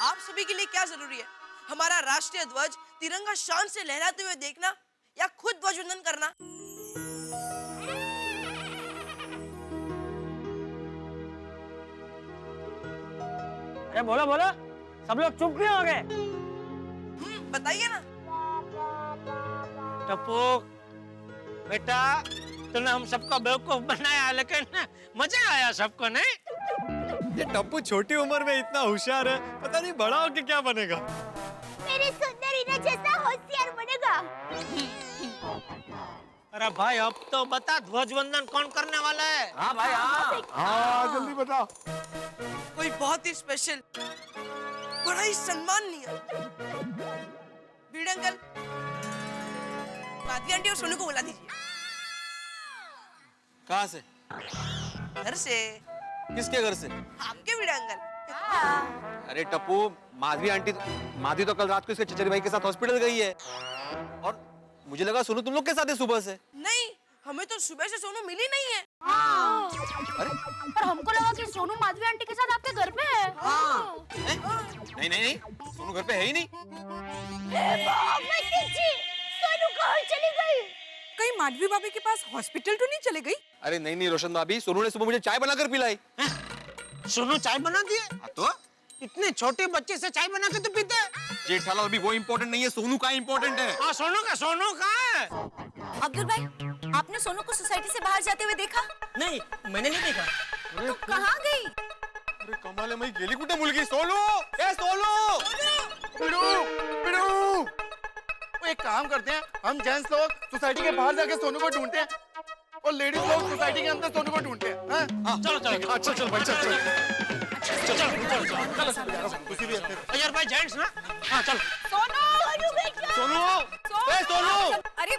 Speaker 5: आप सभी के लिए क्या जरूरी है? हमारा राष्ट्रीय ध्वज तिरंगा शान से लहराते हुए देखना या खुद ध्वजवंदन करना?
Speaker 4: अरे बोलो बोलो, सब लोग चुप क्यों हो गए?
Speaker 5: बताइए ना।
Speaker 3: टप्पू बेटा, तूने हम सबका बेवकूफ बनाया, लेकिन मजा आया सबको, नहीं?
Speaker 16: ये टप्पू छोटी उम्र में इतना होशियार है, पता नहीं बड़ा होके क्या बनेगा।
Speaker 2: मेरी सुंदर हीना जैसा होशियार बनेगा।
Speaker 3: अरे भाई अब तो बता, ध्वजवंदन कौन करने वाला है?
Speaker 4: हाँ भाई हाँ।
Speaker 13: हाँ जल्दी बताओ।
Speaker 5: कोई बहुत ही स्पेशल, बड़ा ही सम्माननीय भीड़ अंकल, माधवी आंटी और सोनू को बुला दीजिए।
Speaker 10: कहाँ से?
Speaker 5: घर से।
Speaker 10: किसके घर से?
Speaker 5: आपके भीड़ अंकल।
Speaker 10: अरे टप्पू, माधवी तो कल रात को इसके चचेरे भाई के साथ हॉस्पिटल गई है, और मुझे लगा सोनू तुम लोग के साथ है सुबह से।
Speaker 5: नहीं, हमें तो सुबह से सोनू मिली नहीं है।
Speaker 10: अरे
Speaker 2: पर हमको लगा कि सोनू माधवी आंटी के साथ आपके घर पे है।
Speaker 10: नहीं नहीं नहीं, सोनू घर पे है ही नहीं।
Speaker 2: सोनू कहाँ चली गई?
Speaker 5: कहीं माधवी भाभी के पास हॉस्पिटल तो नहीं चले गई?
Speaker 10: अरे नहीं नहीं रोशन भाभी, सोनू ने सुबह मुझे चाय बनाकर पिलाई।
Speaker 3: सोनू चाय बना दिए?
Speaker 10: तो
Speaker 3: इतने छोटे बच्चे से चाय बना के तो पीते?
Speaker 10: जेठालाल, अभी वो इम्पोर्टेंट नहीं है, सोनू का इम्पोर्टेंट है।
Speaker 3: हाँ सोनू कहाँ है?
Speaker 15: अब्दुल भाई, आपने सोनू को सोसाइटी से बाहर जाते हुए देखा?
Speaker 4: नहीं, मैंने नहीं देखा।
Speaker 15: तो कहाँ गई?
Speaker 10: अरे कमाल है, मैं गेली कुठे मुलगी? सोनू, ए सोनू!
Speaker 13: पिड़ू, पिड़ू। वो एक काम करते हैं, हम जेंट्स लोग सोसाइटी के बाहर जाके सोनू को ढूंढते हैं, और लेडीज लोग सोसाइटी के अंदर सोनू को ढूंढते हैं। हाँ?
Speaker 3: चलो चलो।
Speaker 16: अच्छा चल भाई, चल।
Speaker 3: यार भाई जेंट्स ना? हाँ चल।
Speaker 2: सोनू बेटा।
Speaker 10: सोनू, ए सोनू!
Speaker 15: अरे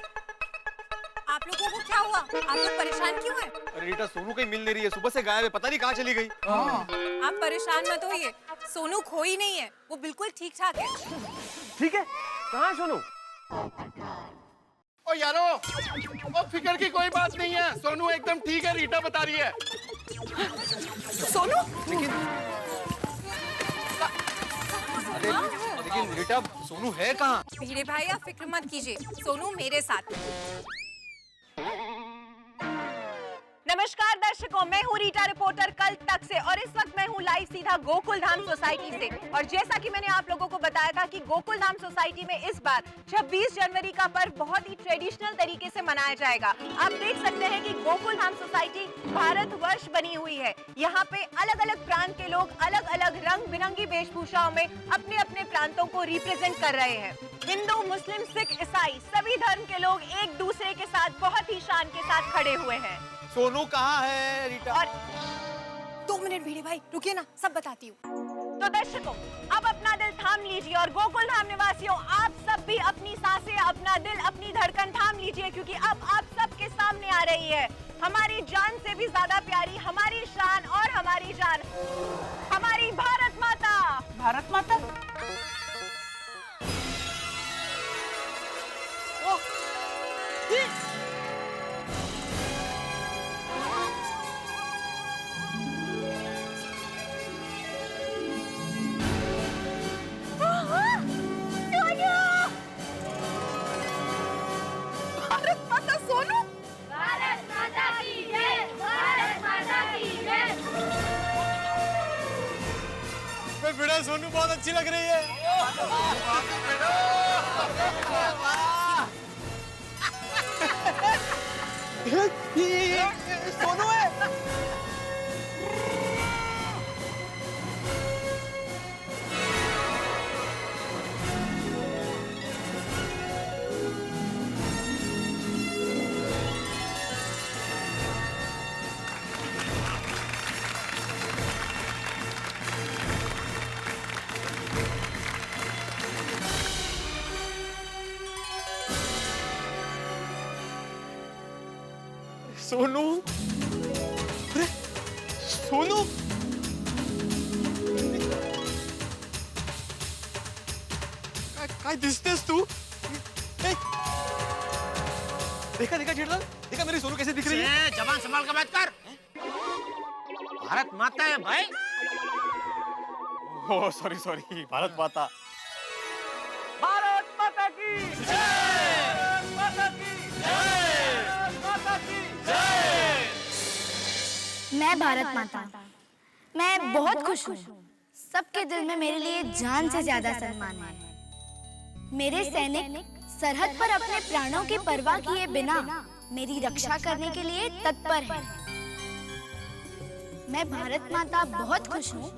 Speaker 15: आप लोगों को क्या हुआ? आप लोग परेशान क्यों हैं?
Speaker 10: अरे रीटा, सोनू कहीं मिल नहीं रही है, सुबह से गायब है, पता नहीं कहाँ चली गई।
Speaker 15: आप परेशान मत होइए, सोनू खोई नहीं है, वो बिल्कुल ठीक ठाक है।
Speaker 14: ठीक है, कहाँ सोनू?
Speaker 13: ओ यारो, ओ फिक्र की कोई बात नहीं है, सोनू एकदम ठीक है, रीटा बता रही है।
Speaker 5: सोनू?
Speaker 10: लेकिन रीटा, सोनू है कहाँ?
Speaker 15: भिड़े भाई आप फिक्र मत कीजिए, सोनू मेरे साथ। नमस्कार दर्शकों, मैं हूँ रीटा रिपोर्टर कल तक से, और इस वक्त मैं हूँ लाइव सीधा गोकुल धाम सोसाइटी से। और जैसा कि मैंने आप लोगों को बताया था कि गोकुल धाम सोसाइटी में इस बार 26 जनवरी का पर्व बहुत ही ट्रेडिशनल तरीके से मनाया जाएगा। आप देख सकते हैं कि गोकुल धाम सोसाइटी भारतवर्ष बनी हुई है। यहाँ पे अलग अलग प्रांत के लोग अलग अलग रंग बिरंगी वेशभूषाओं में अपने अपने प्रांतों को रिप्रेजेंट कर रहे हैं। हिंदू, मुस्लिम, सिख, ईसाई सभी धर्म के लोग एक दूसरे के साथ बहुत ही शान के साथ खड़े हुए हैं।
Speaker 10: सोनू कहाँ है रीटा?
Speaker 15: और 2 मिनट भिड़े भाई रुकिए ना, सब बताती हूँ। तो दर्शकों, अब अपना दिल थाम लीजिए, और गोकुल धाम निवासियों आप सब भी अपनी सांसें, अपना दिल, अपनी धड़कन थाम लीजिए, क्योंकि अब आप सबके सामने आ रही है हमारी जान से भी ज्यादा प्यारी, हमारी शान और हमारी जान, हमारी भारत माता।
Speaker 5: भारत माता?
Speaker 15: भारत माता सोनू,
Speaker 2: भारत माता की जय, भारत माता की जय।
Speaker 16: बेटा सोनू बहुत अच्छी लग रही है।
Speaker 5: सोनू है।
Speaker 16: सोनू, अरे सोनू, काय दिसतेस तू? ए, देखा देखा जेठलाल, देखा मेरी सोनू कैसे दिख रही है?
Speaker 3: जबान संभाल कर बात कर। भारत माता है भाई।
Speaker 16: ओह सॉरी सॉरी, भारत माता।
Speaker 14: भारत माता की जय, माता की जय, माता की जय।
Speaker 7: मैं भारत माता, मैं बहुत खुश हूँ। सबके दिल में मेरे लिए जान से ज्यादा सम्मान है। मेरे सैनिक सरहद पर अपने प्राणों की परवाह किए बिना मेरी रक्षा करने के लिए तत्पर हैं। मैं भारत माता बहुत खुश हूँ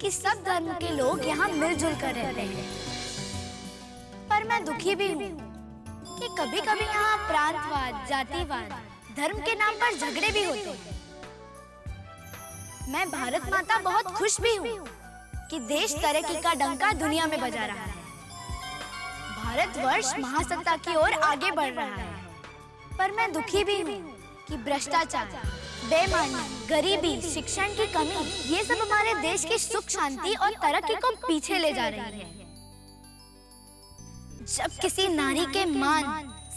Speaker 7: कि सब धर्म के लोग यहाँ मिलजुल कर रहते हैं। पर मैं दुखी भी हूँ कि कभी-कभी यहाँ प्रांतवाद, जातिवाद, धर्म के नाम पर झगड़े भी होते हैं। मैं भारत माता बहुत खुश भी हूँ कि देश तरक्की का डंका दुनिया में बजा रहा है। भारतवर्ष महासत्ता की ओर आगे बढ़ रहा है। पर मैं दुखी भी हूँ कि भ्रष्टाचार, बेईमानी, गरीबी, शिक्षण की कमी, ये सब हमारे देश की सुख शांति और तरक्की को पीछे ले जा रही है। जब किसी नारी के मान,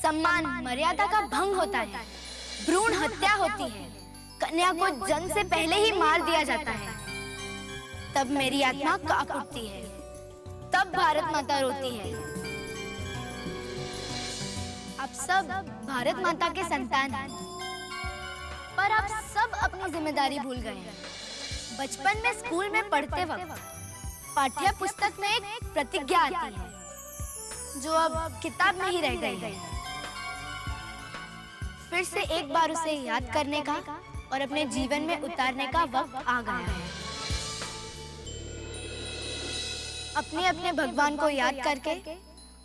Speaker 7: सम्मान, मर्यादा का भंग होता है, भ्रूण हत्या होती है, कन्या को जन्म से पहले ही मार दिया जाता है, तब मेरी आत्मा कांप उठती है। तब भारत माता रोती है। आप सब भारत माता के संतान हैं, पर आप सब अपनी जिम्मेदारी भूल गए हैं। बचपन में स्कूल में पढ़ते वक्त पाठ्य पुस्तक में एक प्रतिज्ञा आती है, जो अब किताब में ही रह गई है। फिर से एक बार उसे याद करने का और अपने जीवन में उतारने का वक्त आ गया है। अपने अपने भगवान को याद करके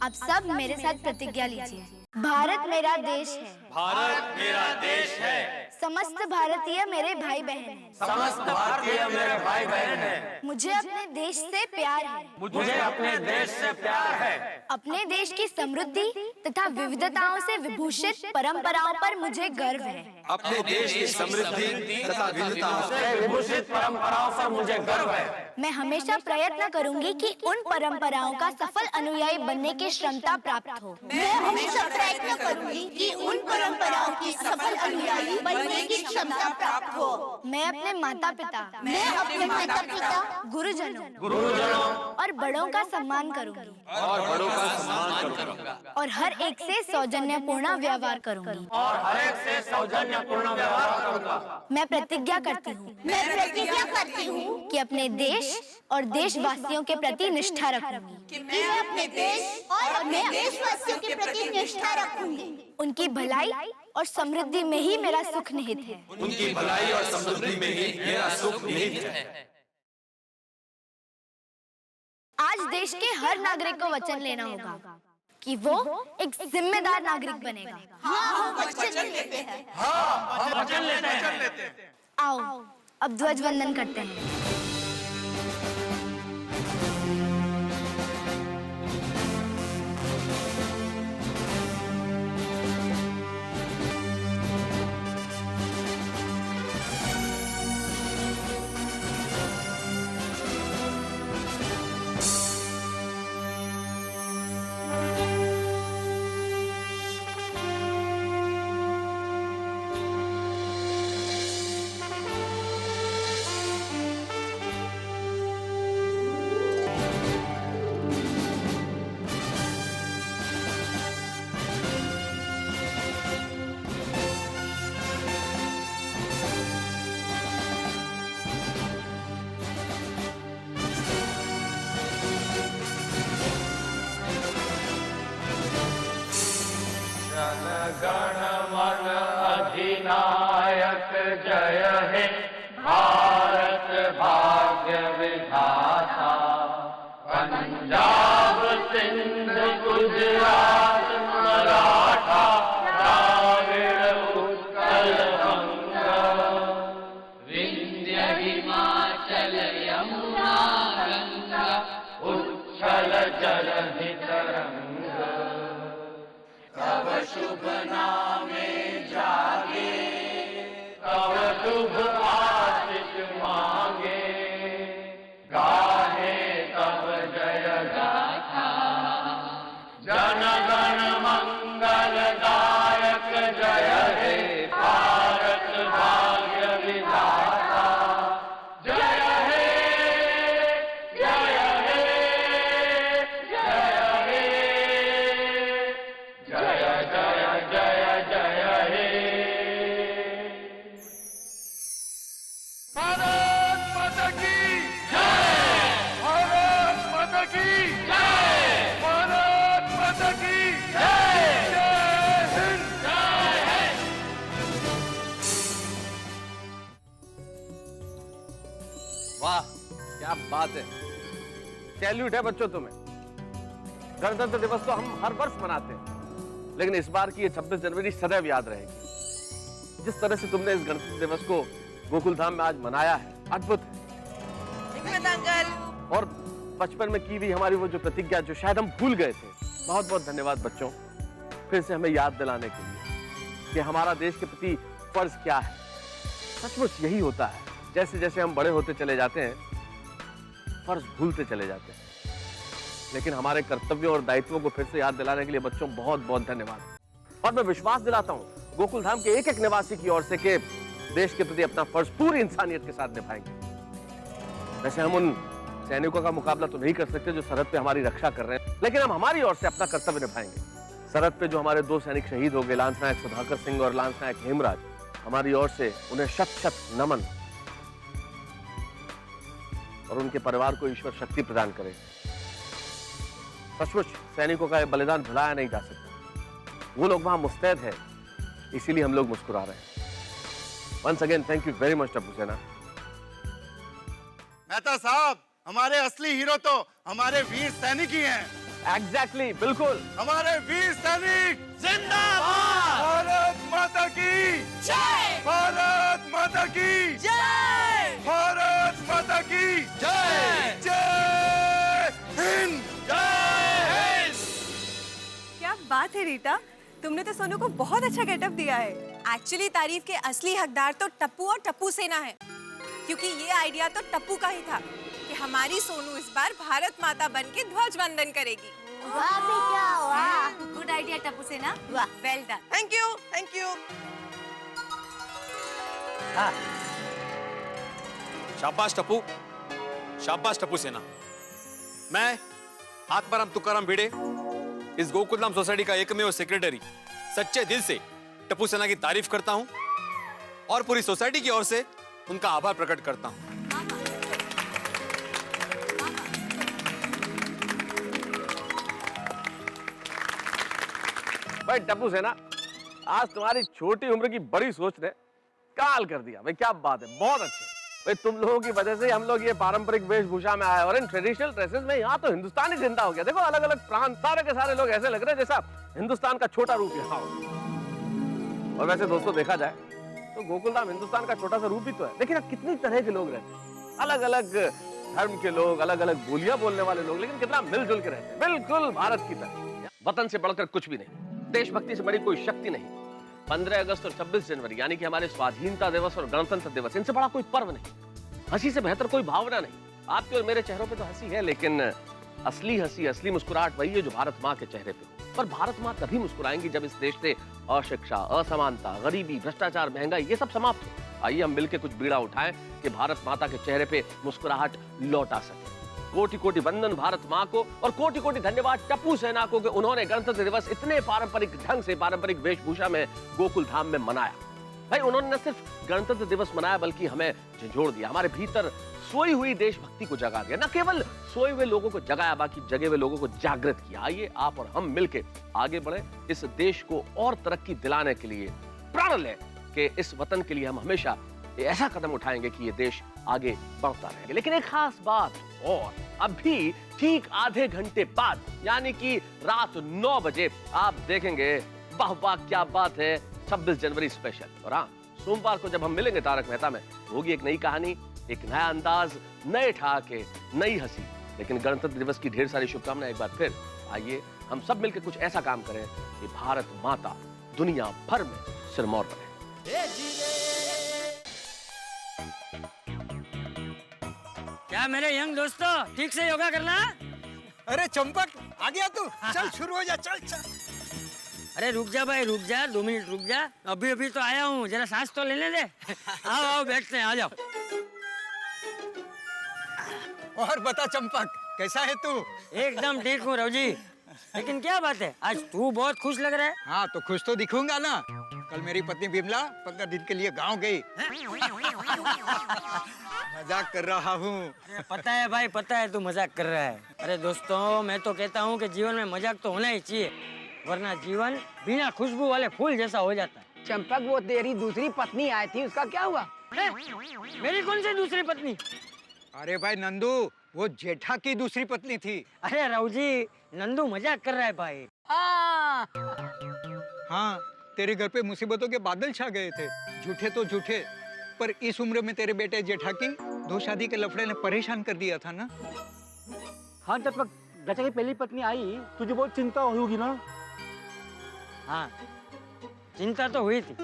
Speaker 7: आप सब मेरे साथ प्रतिज्ञा लीजिए। भारत मेरा देश है।
Speaker 14: भारत मेरा देश है।
Speaker 7: समस्त भारतीय मेरे भाई बहन हैं।
Speaker 14: समस्त भारतीय मेरे भाई बहन हैं।
Speaker 7: मुझे अपने देश से प्यार है।
Speaker 14: मुझे अपने देश से प्यार है।
Speaker 7: अपने देश की समृद्धि तथा विविधताओं से विभूषित परंपराओं पर मुझे गर्व है।
Speaker 14: अपने देश की समृद्धि तथा विविधताओं से विभूषित परंपराओं पर मुझे गर्व है।
Speaker 7: मैं हमेशा प्रयत्न करूंगी कि उन परंपराओं का सफल अनुयायी बनने की क्षमता प्राप्त हो।
Speaker 2: मैं हमेशा प्रयत्न करूंगी कि उन परंपराओं की सफल अनुयायी बनने की क्षमता प्राप्त हो।
Speaker 7: मैं अपने माता पिता, गुरुजनों और बड़ों का सम्मान करूंगी और हर एक से सौजन्यपूर्ण व्यवहार करूंगी। मैं प्रतिज्ञा करती हूँ कि अपने देश और देशवासियों के प्रति निष्ठा रखूंगी।
Speaker 2: मैं अपने देश और अपने देशवासियों के प्रति निष्ठा रखूंगी।
Speaker 7: उनकी भलाई और समृद्धि में ही मेरा सुख निहित है।
Speaker 14: उनकी भलाई और समृद्धि में ही मेरा सुख निहित है।
Speaker 7: आज देश के हर नागरिक को वचन लेना होगा कि वो एक जिम्मेदार नागरिक बनेगा।
Speaker 2: हाँ, वचन लेते हैं।
Speaker 14: हाँ, वचन लेते हैं।
Speaker 7: आओ अब ध्वज वंदन करते हैं।
Speaker 14: क्या बात है, सैल्यूट है बच्चों तुम्हें। गणतंत्र दिवस तो हम हर वर्ष मनाते हैं, लेकिन इस बार की ये 26 जनवरी सदैव याद रहेगी। जिस तरह से तुमने इस गणतंत्र दिवस को गोकुल धाम में आज मनाया है, अद्भुत है।
Speaker 5: अंकल।
Speaker 14: और बचपन में की हुई हमारी वो जो प्रतिज्ञा जो शायद हम भूल गए थे, बहुत बहुत धन्यवाद बच्चों, फिर से हमें याद दिलाने के लिए कि हमारा देश के प्रति फर्ज क्या है। सचमुच यही होता है, जैसे जैसे हम बड़े होते चले जाते हैं फर्ज भूलते चले जाते हैं, लेकिन हमारे कर्तव्यों और दायित्वों को फिर से याद दिलाने के लिए बच्चों बहुत बहुत धन्यवाद। और मैं विश्वास दिलाता हूँ गोकुल धाम के एक एक निवासी की ओर से कि देश के प्रति अपना फर्ज पूरी इंसानियत के साथ निभाएंगे। वैसे हम उन सैनिकों का मुकाबला तो नहीं कर सकते जो सरहद पे हमारी रक्षा कर रहे हैं, लेकिन हम हमारी ओर से अपना कर्तव्य निभाएंगे। सरहद पे जो हमारे 2 सैनिक शहीद हो गए, लांस नायक सुधाकर सिंह और लांस नायक हेमराज, हमारी ओर से उन्हें शत शत नमन, और उनके परिवार को ईश्वर शक्ति प्रदान करे। सचमुच सैनिकों का यह बलिदान भुलाया नहीं जा सकता। वो लोग वहां मुस्तैद है, इसीलिए हम लोग मुस्कुरा रहे हैं। Once again thank you very much Tappu Sena.
Speaker 13: Mehta साहब, हमारे असली हीरो तो हमारे वीर सैनिक ही हैं।
Speaker 14: एग्जैक्टली, बिल्कुल।
Speaker 13: हमारे वीर सैनिक जिंदाबाद। भारत माता की जय। भारत माता की जय। भारत माता की जय। जय हिंद। जय हिंद।
Speaker 15: क्या बात है रीटा, तुमने तो सोनू को बहुत अच्छा गेटअप दिया है। एक्चुअली तारीफ के असली हकदार तो टप्पू और टप्पू सेना है, क्योंकि ये आइडिया तो टप्पू का ही था कि हमारी सोनू इस बार भारत माता बनके ध्वज वंदन करेगी।
Speaker 2: वाह बेटा वाह,
Speaker 7: गुड आइडिया टप्पू सेना।
Speaker 15: वाह, well done. Thank you, thank you.
Speaker 16: शाबाश टप्पू, शाबाश टप्पू सेना। मैं आत्माराम तुकाराम भिड़े, इस गोकुल धाम सोसाइटी का एकमेव सेक्रेटरी, सच्चे दिल से टप्पू सेना की तारीफ करता हूं और पूरी सोसाइटी की ओर से उनका आभार प्रकट करता हूं।
Speaker 14: भाई टप्पू सेना, आज तुम्हारी छोटी उम्र की बड़ी सोच ने काल कर दिया। भाई क्या बात है, बहुत अच्छे। भाई तुम लोगों की वजह से हम लोग ये पारंपरिक वेशभूषा में आए और इन ट्रेडिशनल ड्रेसेस में यहाँ तो हिंदुस्तानी जिंदा हो गया। देखो अलग अलग प्रांत, सारे के सारे लोग ऐसे लग रहे हैं जैसा हिंदुस्तान का छोटा रूप यहाँ हो। और वैसे दोस्तों देखा जाए तो गोकुल धाम हिंदुस्तान का छोटा सा रूप ही तो है। देखिए ना कितनी तरह के लोग रहते हैं, अलग अलग धर्म के लोग, अलग अलग बोलियां बोलने वाले लोग, लेकिन कितना मिलजुल के रहते हैं, बिल्कुल भारत की तरह। वतन से बढ़कर कुछ भी नहीं, देशभक्ति से बड़ी कोई शक्ति नहीं। 15 अगस्त और 26 जनवरी यानी कि हमारे स्वाधीनता दिवस और गणतंत्र दिवस, इनसे बड़ा कोई पर्व नहीं, हंसी से बेहतर कोई भावना नहीं। आपके और मेरे चेहरों पे तो हंसी है, लेकिन असली हंसी, असली मुस्कुराहट वही है जो भारत माँ के चेहरे पे हो। पर भारत माँ तभी मुस्कुराएंगी जब इस देश से अशिक्षा, असमानता, गरीबी, भ्रष्टाचार, महंगाई ये सब समाप्त हो। आइए हम मिलकर कुछ बीड़ा उठाएं कि भारत माता के चेहरे पे मुस्कुराहट लौट आ सके। कोटि कोटि वंदन भारत माँ को और कोटि कोटि धन्यवाद टप्पू सेना को कि उन्होंने गणतंत्र दिवस इतने पारंपरिक ढंग से, पारंपरिक वेशभूषा में गोकुल धाम में मनाया। भाई उन्होंने न सिर्फ गणतंत्र दिवस मनाया बल्कि हमें झंझोड़ दिया, हमारे भीतर सोई हुई देशभक्ति को जगा दिया। न केवल सोए हुए लोगों को जगाया, बाकी जगे हुए लोगों को जागृत किया। आइए आप और हम मिलके आगे बढ़े, इस देश को और तरक्की दिलाने के लिए प्रण लें कि इस वतन के लिए हम हमेशा ऐसा कदम उठाएंगे कि ये देश आगे बढ़ता रहेगा। लेकिन एक खास बात और, अभी ठीक आधे घंटे बाद यानी कि रात 9 बजे आप देखेंगे, वाह वाह क्या बात है, 26 जनवरी स्पेशल। और हाँ, सोमवार को जब हम मिलेंगे तारक मेहता में, होगी एक नई कहानी, एक नया अंदाज, नए ठहाके, नई हंसी, लेकिन गणतंत्र दिवस की ढेर सारी शुभकामनाएं एक बार फिर। आइए हम सब मिलकर कुछ ऐसा काम करें कि भारत माता दुनिया भर में सिरमौर बने।
Speaker 4: क्या मेरे यंग दोस्तों, ठीक से योगा करना।
Speaker 9: अरे चंपक आ गया तू, चल शुरू हो जा, चल चल।
Speaker 4: अरे रुक जा भाई, रुक जा, 2 मिनट रुक जा, अभी अभी तो आया हूँ, जरा सांस तो लेने दे। आओ आओ बैठते हैं, आ जाओ।
Speaker 9: और बता चंपक, कैसा है तू?
Speaker 4: एकदम ठीक हूँ रव जी, लेकिन क्या बात है, आज तू बहुत खुश लग रहा है।
Speaker 9: हाँ तो खुश तो दिखूंगा ना। कल मेरी पत्नी बिमला 15 दिन के लिए गांव गई। मजाक कर रहा हूँ।
Speaker 4: पता है भाई, पता है तू मजाक कर रहा है। अरे दोस्तों, मैं तो कहता हूँ कि जीवन में मजाक तो होना ही चाहिए, वरना जीवन बिना खुशबू वाले फूल जैसा हो जाता है।
Speaker 17: चंपक, वो तेरी दूसरी पत्नी आई थी, उसका क्या हुआ?
Speaker 4: मेरी कौन सी दूसरी पत्नी?
Speaker 17: अरे भाई नंदू, वो जेठा की दूसरी पत्नी थी।
Speaker 4: अरे राव जी, नंदू मजाक कर रहा है भाई।
Speaker 17: हाँ, तेरे घर पे मुसीबतों के बादल छा गए थे। झूठे तो झूठे, पर इस उम्र में तेरे बेटे जेठा की दो शादी के लफड़े ने परेशान कर दिया था ना।
Speaker 18: हाँ, जब गचा की पहली पत्नी आई तुझे बहुत चिंता होगी ना।
Speaker 4: हाँ, चिंता तो हुई थी,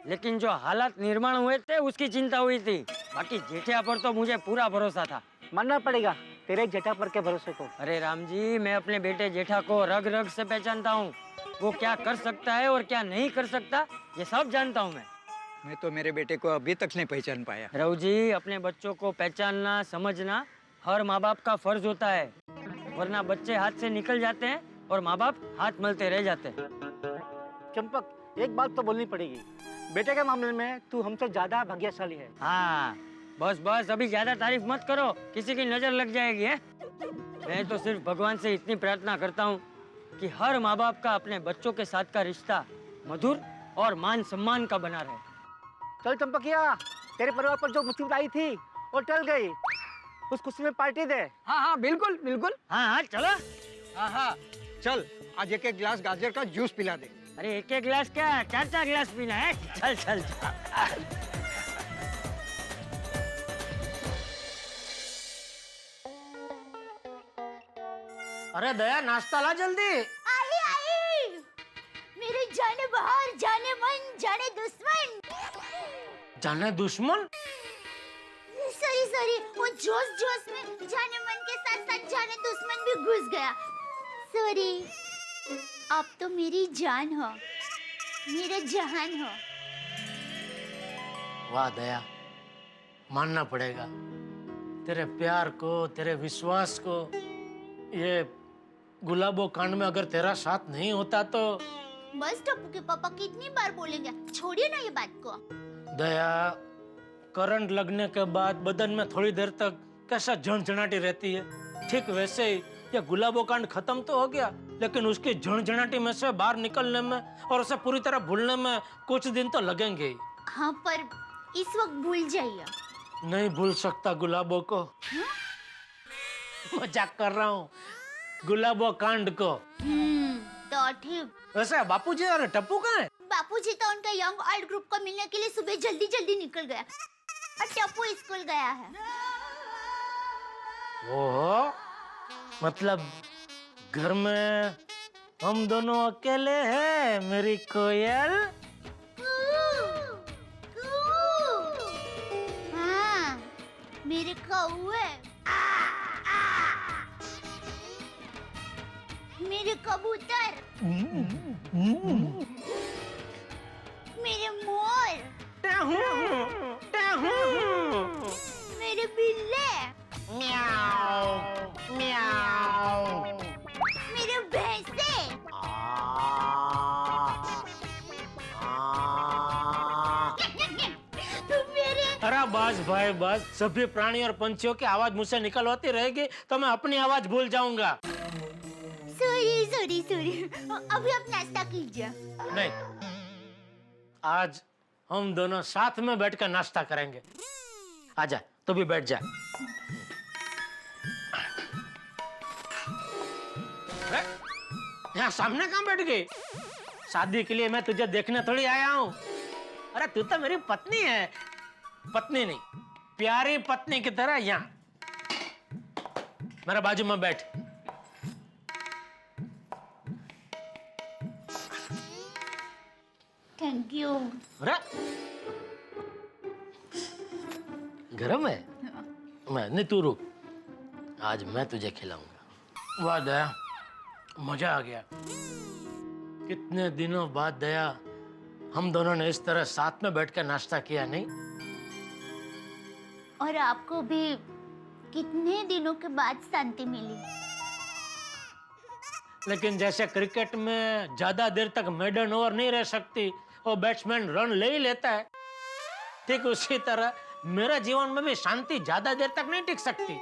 Speaker 4: लेकिन जो हालात निर्माण हुए थे उसकी चिंता हुई थी। बाकी जेठा पर तो मुझे पूरा भरोसा था।
Speaker 18: मानना पड़ेगा तेरे जेठा पर के भरोसे को।
Speaker 4: अरे राम जी, मैं अपने बेटे जेठा को रग रग से पहचानता हूँ। वो क्या कर सकता है और क्या नहीं कर सकता, ये सब जानता हूँ मैं
Speaker 17: तो मेरे बेटे को अभी तक नहीं पहचान पाया।
Speaker 4: राव जी, अपने बच्चों को पहचानना समझना हर माँ बाप का फर्ज होता है, वरना बच्चे हाथ से निकल जाते हैं और माँ बाप हाथ मलते रह जाते हैं।
Speaker 18: चंपक, एक बात तो बोलनी पड़ेगी, बेटे के मामले में तू हमसे ज्यादा भाग्यशाली है।
Speaker 4: हाँ, बस बस अभी ज्यादा तारीफ मत करो, किसी की नजर लग जाएगी है? मैं तो सिर्फ भगवान से इतनी प्रार्थना करता हूँ कि हर माँ बाप का अपने बच्चों के साथ का रिश्ता मधुर और मान सम्मान का बना रहे।
Speaker 18: चल चंपकिया, तेरे परिवार पर जो मुसीबत आई थी वो टल गई, उस खुशी में पार्टी दे।
Speaker 17: हाँ हाँ बिल्कुल बिल्कुल।
Speaker 4: हाँ हाँ चलो।
Speaker 17: हाँ हाँ चल, आज एक एक गिलास गाजर का जूस पिला दे।
Speaker 4: अरे एक एक गिलास क्या, 4-4 गिलास पीना है। चल चल, चल।
Speaker 3: अरे दया, नाश्ता ला जल्दी।
Speaker 2: आई आई, मेरे जाने बाहर, जाने मन, जाने दुश्मन।
Speaker 3: जाने दुश्मन?
Speaker 2: सॉरी सॉरी, वो जोश जोश में जाने मन के साथ साथ जाने दुश्मन भी घुस गया। सॉरी। आप तो मेरी जान हो, मेरा जहान हो।
Speaker 3: वाह दया, मानना पड़ेगा तेरे प्यार को, तेरे विश्वास को। ये गुलाबो कांड में अगर तेरा साथ नहीं होता तो।
Speaker 2: बस टप्पू के पापा कितनी बार बोलेंगे, छोड़िए ना ये बात को।
Speaker 3: दया, करंट लगने के बाद बदन में थोड़ी देर तक कैसा झंझनाटी रहती है, ठीक वैसे ही ये गुलाबो कांड खत्म तो हो गया, लेकिन उसकी झंझनाटी में से बाहर निकलने में और उसे पूरी तरह भूलने में कुछ दिन तो लगेंगे ही।
Speaker 2: हाँ, पर इस वक्त भूल जाइए।
Speaker 3: नहीं भूल सकता गुलाबो को। मजाक कर रहा हूँ, गुलाबो कांड को।
Speaker 2: तो ठीक।
Speaker 3: वैसे बापूजी और टप्पू कहाँ है?
Speaker 2: बापूजी तो उनका यंग ऑल्ड ग्रुप को मिलने के लिए सुबह जल्दी जल्दी निकल गया और टप्पू स्कूल गया है।
Speaker 3: ओहो, मतलब घर में हम दोनों अकेले हैं मेरी कोयल।
Speaker 2: हाँ, मेरे कौवे, मेरे कबूतर, मेरे मोर, मेरे बिल्ले, मेरे भैंसे, मेरे।
Speaker 3: अरे बस भाई बस, सभी प्राणी और पंछियों की आवाज मुझसे निकलवाती रहेगी तो मैं अपनी आवाज भूल जाऊंगा।
Speaker 2: सॉरी सॉरी सॉरी, अभी आप नाश्ता कीजिए।
Speaker 3: नहीं, आज हम दोनों साथ में बैठकर नाश्ता करेंगे। आजा, तू भी बैठ जा। यहाँ सामने कहाँ बैठ गई? शादी के लिए मैं तुझे देखने थोड़ी आया हूँ। अरे तू तो मेरी पत्नी है। पत्नी नहीं, प्यारी पत्नी की तरह यहाँ मेरे बाजू में बैठ।
Speaker 2: Thank you.
Speaker 3: अरे गरम है? मैं नहीं, तू रुक, आज मैं तुझे खिलाऊंगा। वाह दया, मजा आ गया। कितने दिनों बाद दया हम दोनों ने इस तरह साथ में बैठकर नाश्ता किया, नहीं?
Speaker 2: और आपको भी कितने दिनों के बाद शांति मिली।
Speaker 3: लेकिन जैसे क्रिकेट में ज्यादा देर तक मेडन ओवर नहीं रह सकती, वो बैट्समैन रन ले ही लेता है, ठीक उसी तरह मेरे जीवन में भी शांति ज्यादा देर तक नहीं टिक सकती।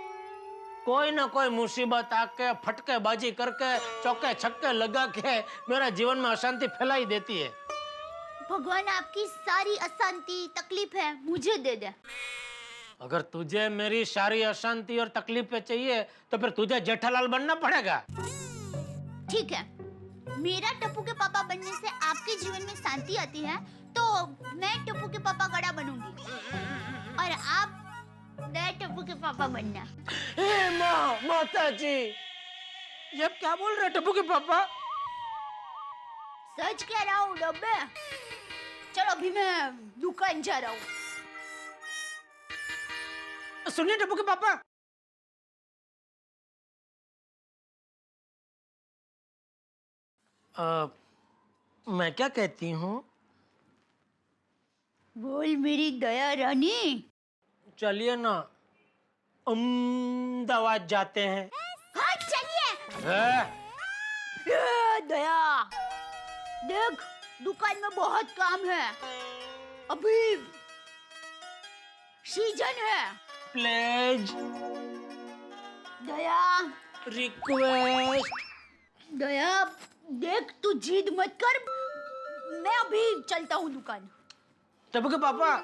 Speaker 3: कोई ना कोई मुसीबत आके फटकेबाजी करके चौके छक्के लगा के मेरे जीवन में अशांति फैलाई देती है।
Speaker 2: भगवान आपकी सारी अशांति तकलीफ है मुझे दे दे।
Speaker 3: अगर तुझे मेरी सारी अशांति और तकलीफें चाहिए तो फिर तुझे जेठालाल बनना पड़ेगा।
Speaker 2: ठीक है, मेरा टप्पू के पापा बनने से आपके जीवन में शांति आती है तो मैं टप्पू के पापा गड़ा बनूंगी और आप नए टप्पू के पापा बनना।
Speaker 3: माता जी, ये क्या बोल रहे टप्पू के पापा?
Speaker 2: सच कह रहा हूँ डब्बे। चलो अभी मैं दुकान जा रहा हूँ।
Speaker 3: सुनिए टप्पू के पापा, मैं क्या कहती हूँ?
Speaker 2: बोल मेरी दया रानी।
Speaker 3: चलिए ना, अहमदाबाद जाते हैं।
Speaker 2: हाँ चलिए। दया देख, दुकान में बहुत काम है, अभी सीजन है।
Speaker 3: Please
Speaker 2: Daya
Speaker 3: request.
Speaker 2: दया देख, तू जिद मत कर, मैं अभी चलता हूँ दुकान।
Speaker 3: टप्पू के पापा,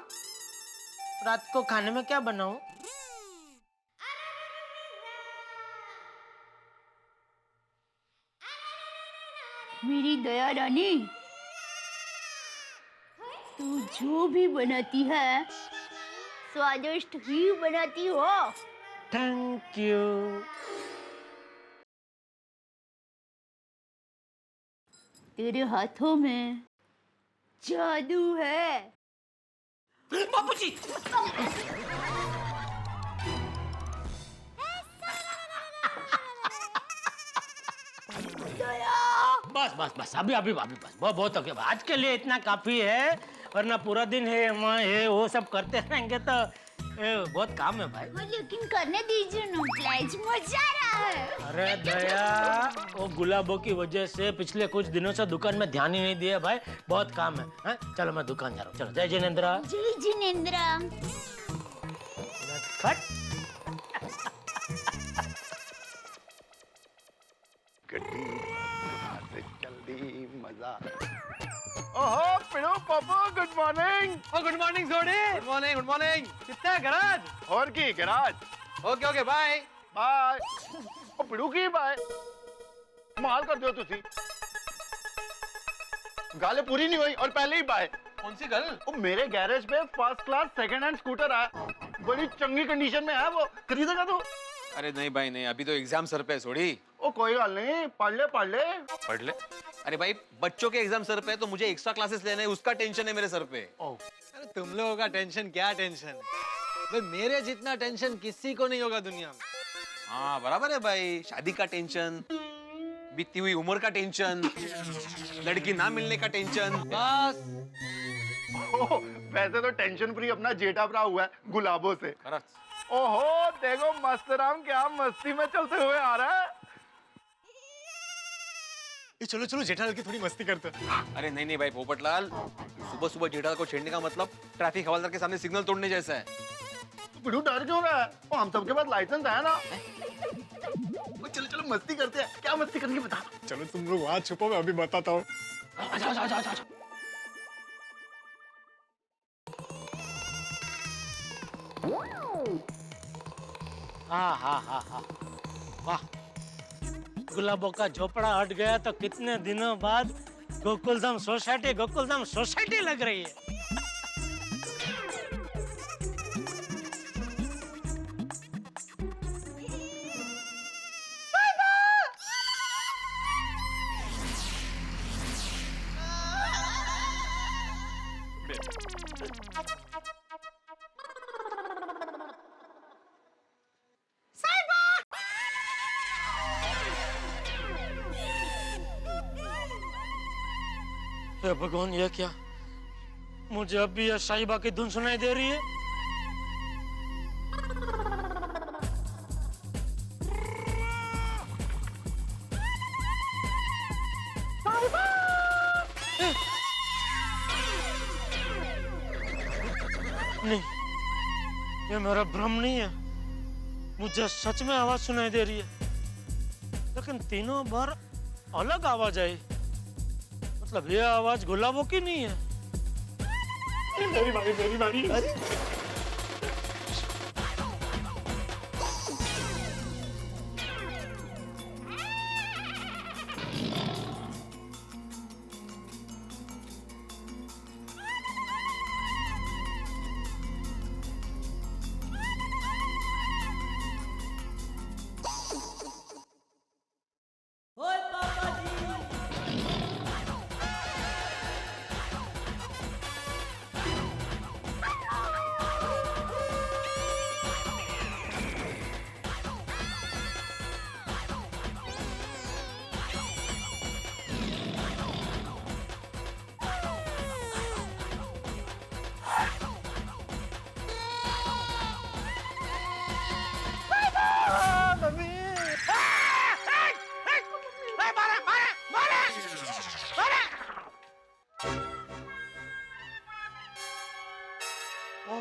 Speaker 3: रात को खाने में क्या बनाऊं?
Speaker 2: मेरी दया रानी, तू जो भी बनाती है स्वादिष्ट ही बनाती हो।
Speaker 3: Thank you.
Speaker 2: तेरे हाथों में जादू है।
Speaker 3: बाबूजी, बस बस बस, अभी अभी अभी बस, बहुत हो गया। आज के लिए इतना काफी है, वरना पूरा दिन है वो सब करते रहेंगे तो बहुत काम है भाई।
Speaker 2: लेकिन करने दीजिए ना प्लीज, मजा आ रहा है।
Speaker 3: अरे दया, वो गुलाबों की वजह से पिछले कुछ दिनों से दुकान में ध्यान ही नहीं दिया भाई, बहुत काम है। हाँ? चलो मैं दुकान जा रहा हूँ। चलो, जय जिनेंद्र।
Speaker 2: जय जिनेंद्र।
Speaker 3: खट।
Speaker 13: जल्दी मजा। ओहो पिड़ो पापा, good morning.
Speaker 16: Good morning Sodhi. Good morning, good morning. कितना गराज?
Speaker 13: और की गराज।
Speaker 16: Okay okay, bye
Speaker 13: bye. ओ पिड़ो की बाय। माल कर दो तुसी। गाले पूरी नहीं हुई और पहले ही बाय।
Speaker 16: कौन सी गल?
Speaker 13: ओ मेरे गैरेज में first class second hand scooter है, बड़ी चंगी कंडीशन में है, वो खरीदेगा तू?
Speaker 16: अरे नहीं भाई नहीं, अभी तो एग्जाम सर पे है सोडी।
Speaker 13: ओ कोई गल नहीं, पढ़ ले पढ़ ले।
Speaker 16: पढ़ ले? अरे भाई बच्चों के एग्जाम सर पे है तो मुझे एक्स्ट्रा क्लासेस लेने हैं, उसका टेंशन है मेरे सर पे।
Speaker 8: अरे तुम लोगों का टेंशन क्या टेंशन? भाई मेरे जितना टेंशन किसी को नहीं होगा दुनिया में।
Speaker 16: हाँ बराबर है भाई, शादी का टेंशन, बीती हुई उम्र का टेंशन, लड़की ना मिलने का टेंशन।
Speaker 8: बस
Speaker 13: वैसे तो टेंशन फ्री अपना जेठा भरा हुआ है गुलाबों से। ओहो देखो मस्त राम क्या मस्ती में चलते हुए आ रहा है।
Speaker 16: चलो चलो जेठालाल की थोड़ी मस्ती करते हैं। अरे नहीं नहीं भाई पोपटलाल, सुबह सुबह जेठालाल को छेड़ने का मतलब ट्रैफिक हवलदार के सामने सिग्नल तोड़ने जैसा है।
Speaker 13: बिड़ू डर क्यों रहा है? वो हम सबके पास लाइसेंस है ना। चलो चलो मस्ती करते हैं। क्या मस्ती करनी है बता।
Speaker 16: चलो तुम लोग वहां छुपो, मैं अभी बताता हूँ।
Speaker 3: हाँ हाँ हाँ हाँ, वाह, गुलाबों का झोपड़ा हट गया तो कितने दिनों बाद गोकुलधाम सोसाइटी लग रही है। हे भगवान, ये क्या? मुझे अब भी यह साहिबा की धुन सुनाई दे रही है। नहीं, ये मेरा भ्रम नहीं है, मुझे सच में आवाज सुनाई दे रही है, लेकिन तीनों बार अलग आवाज आई। मतलब ये आवाज गुलाबों की नहीं है।
Speaker 13: मेरी बारी।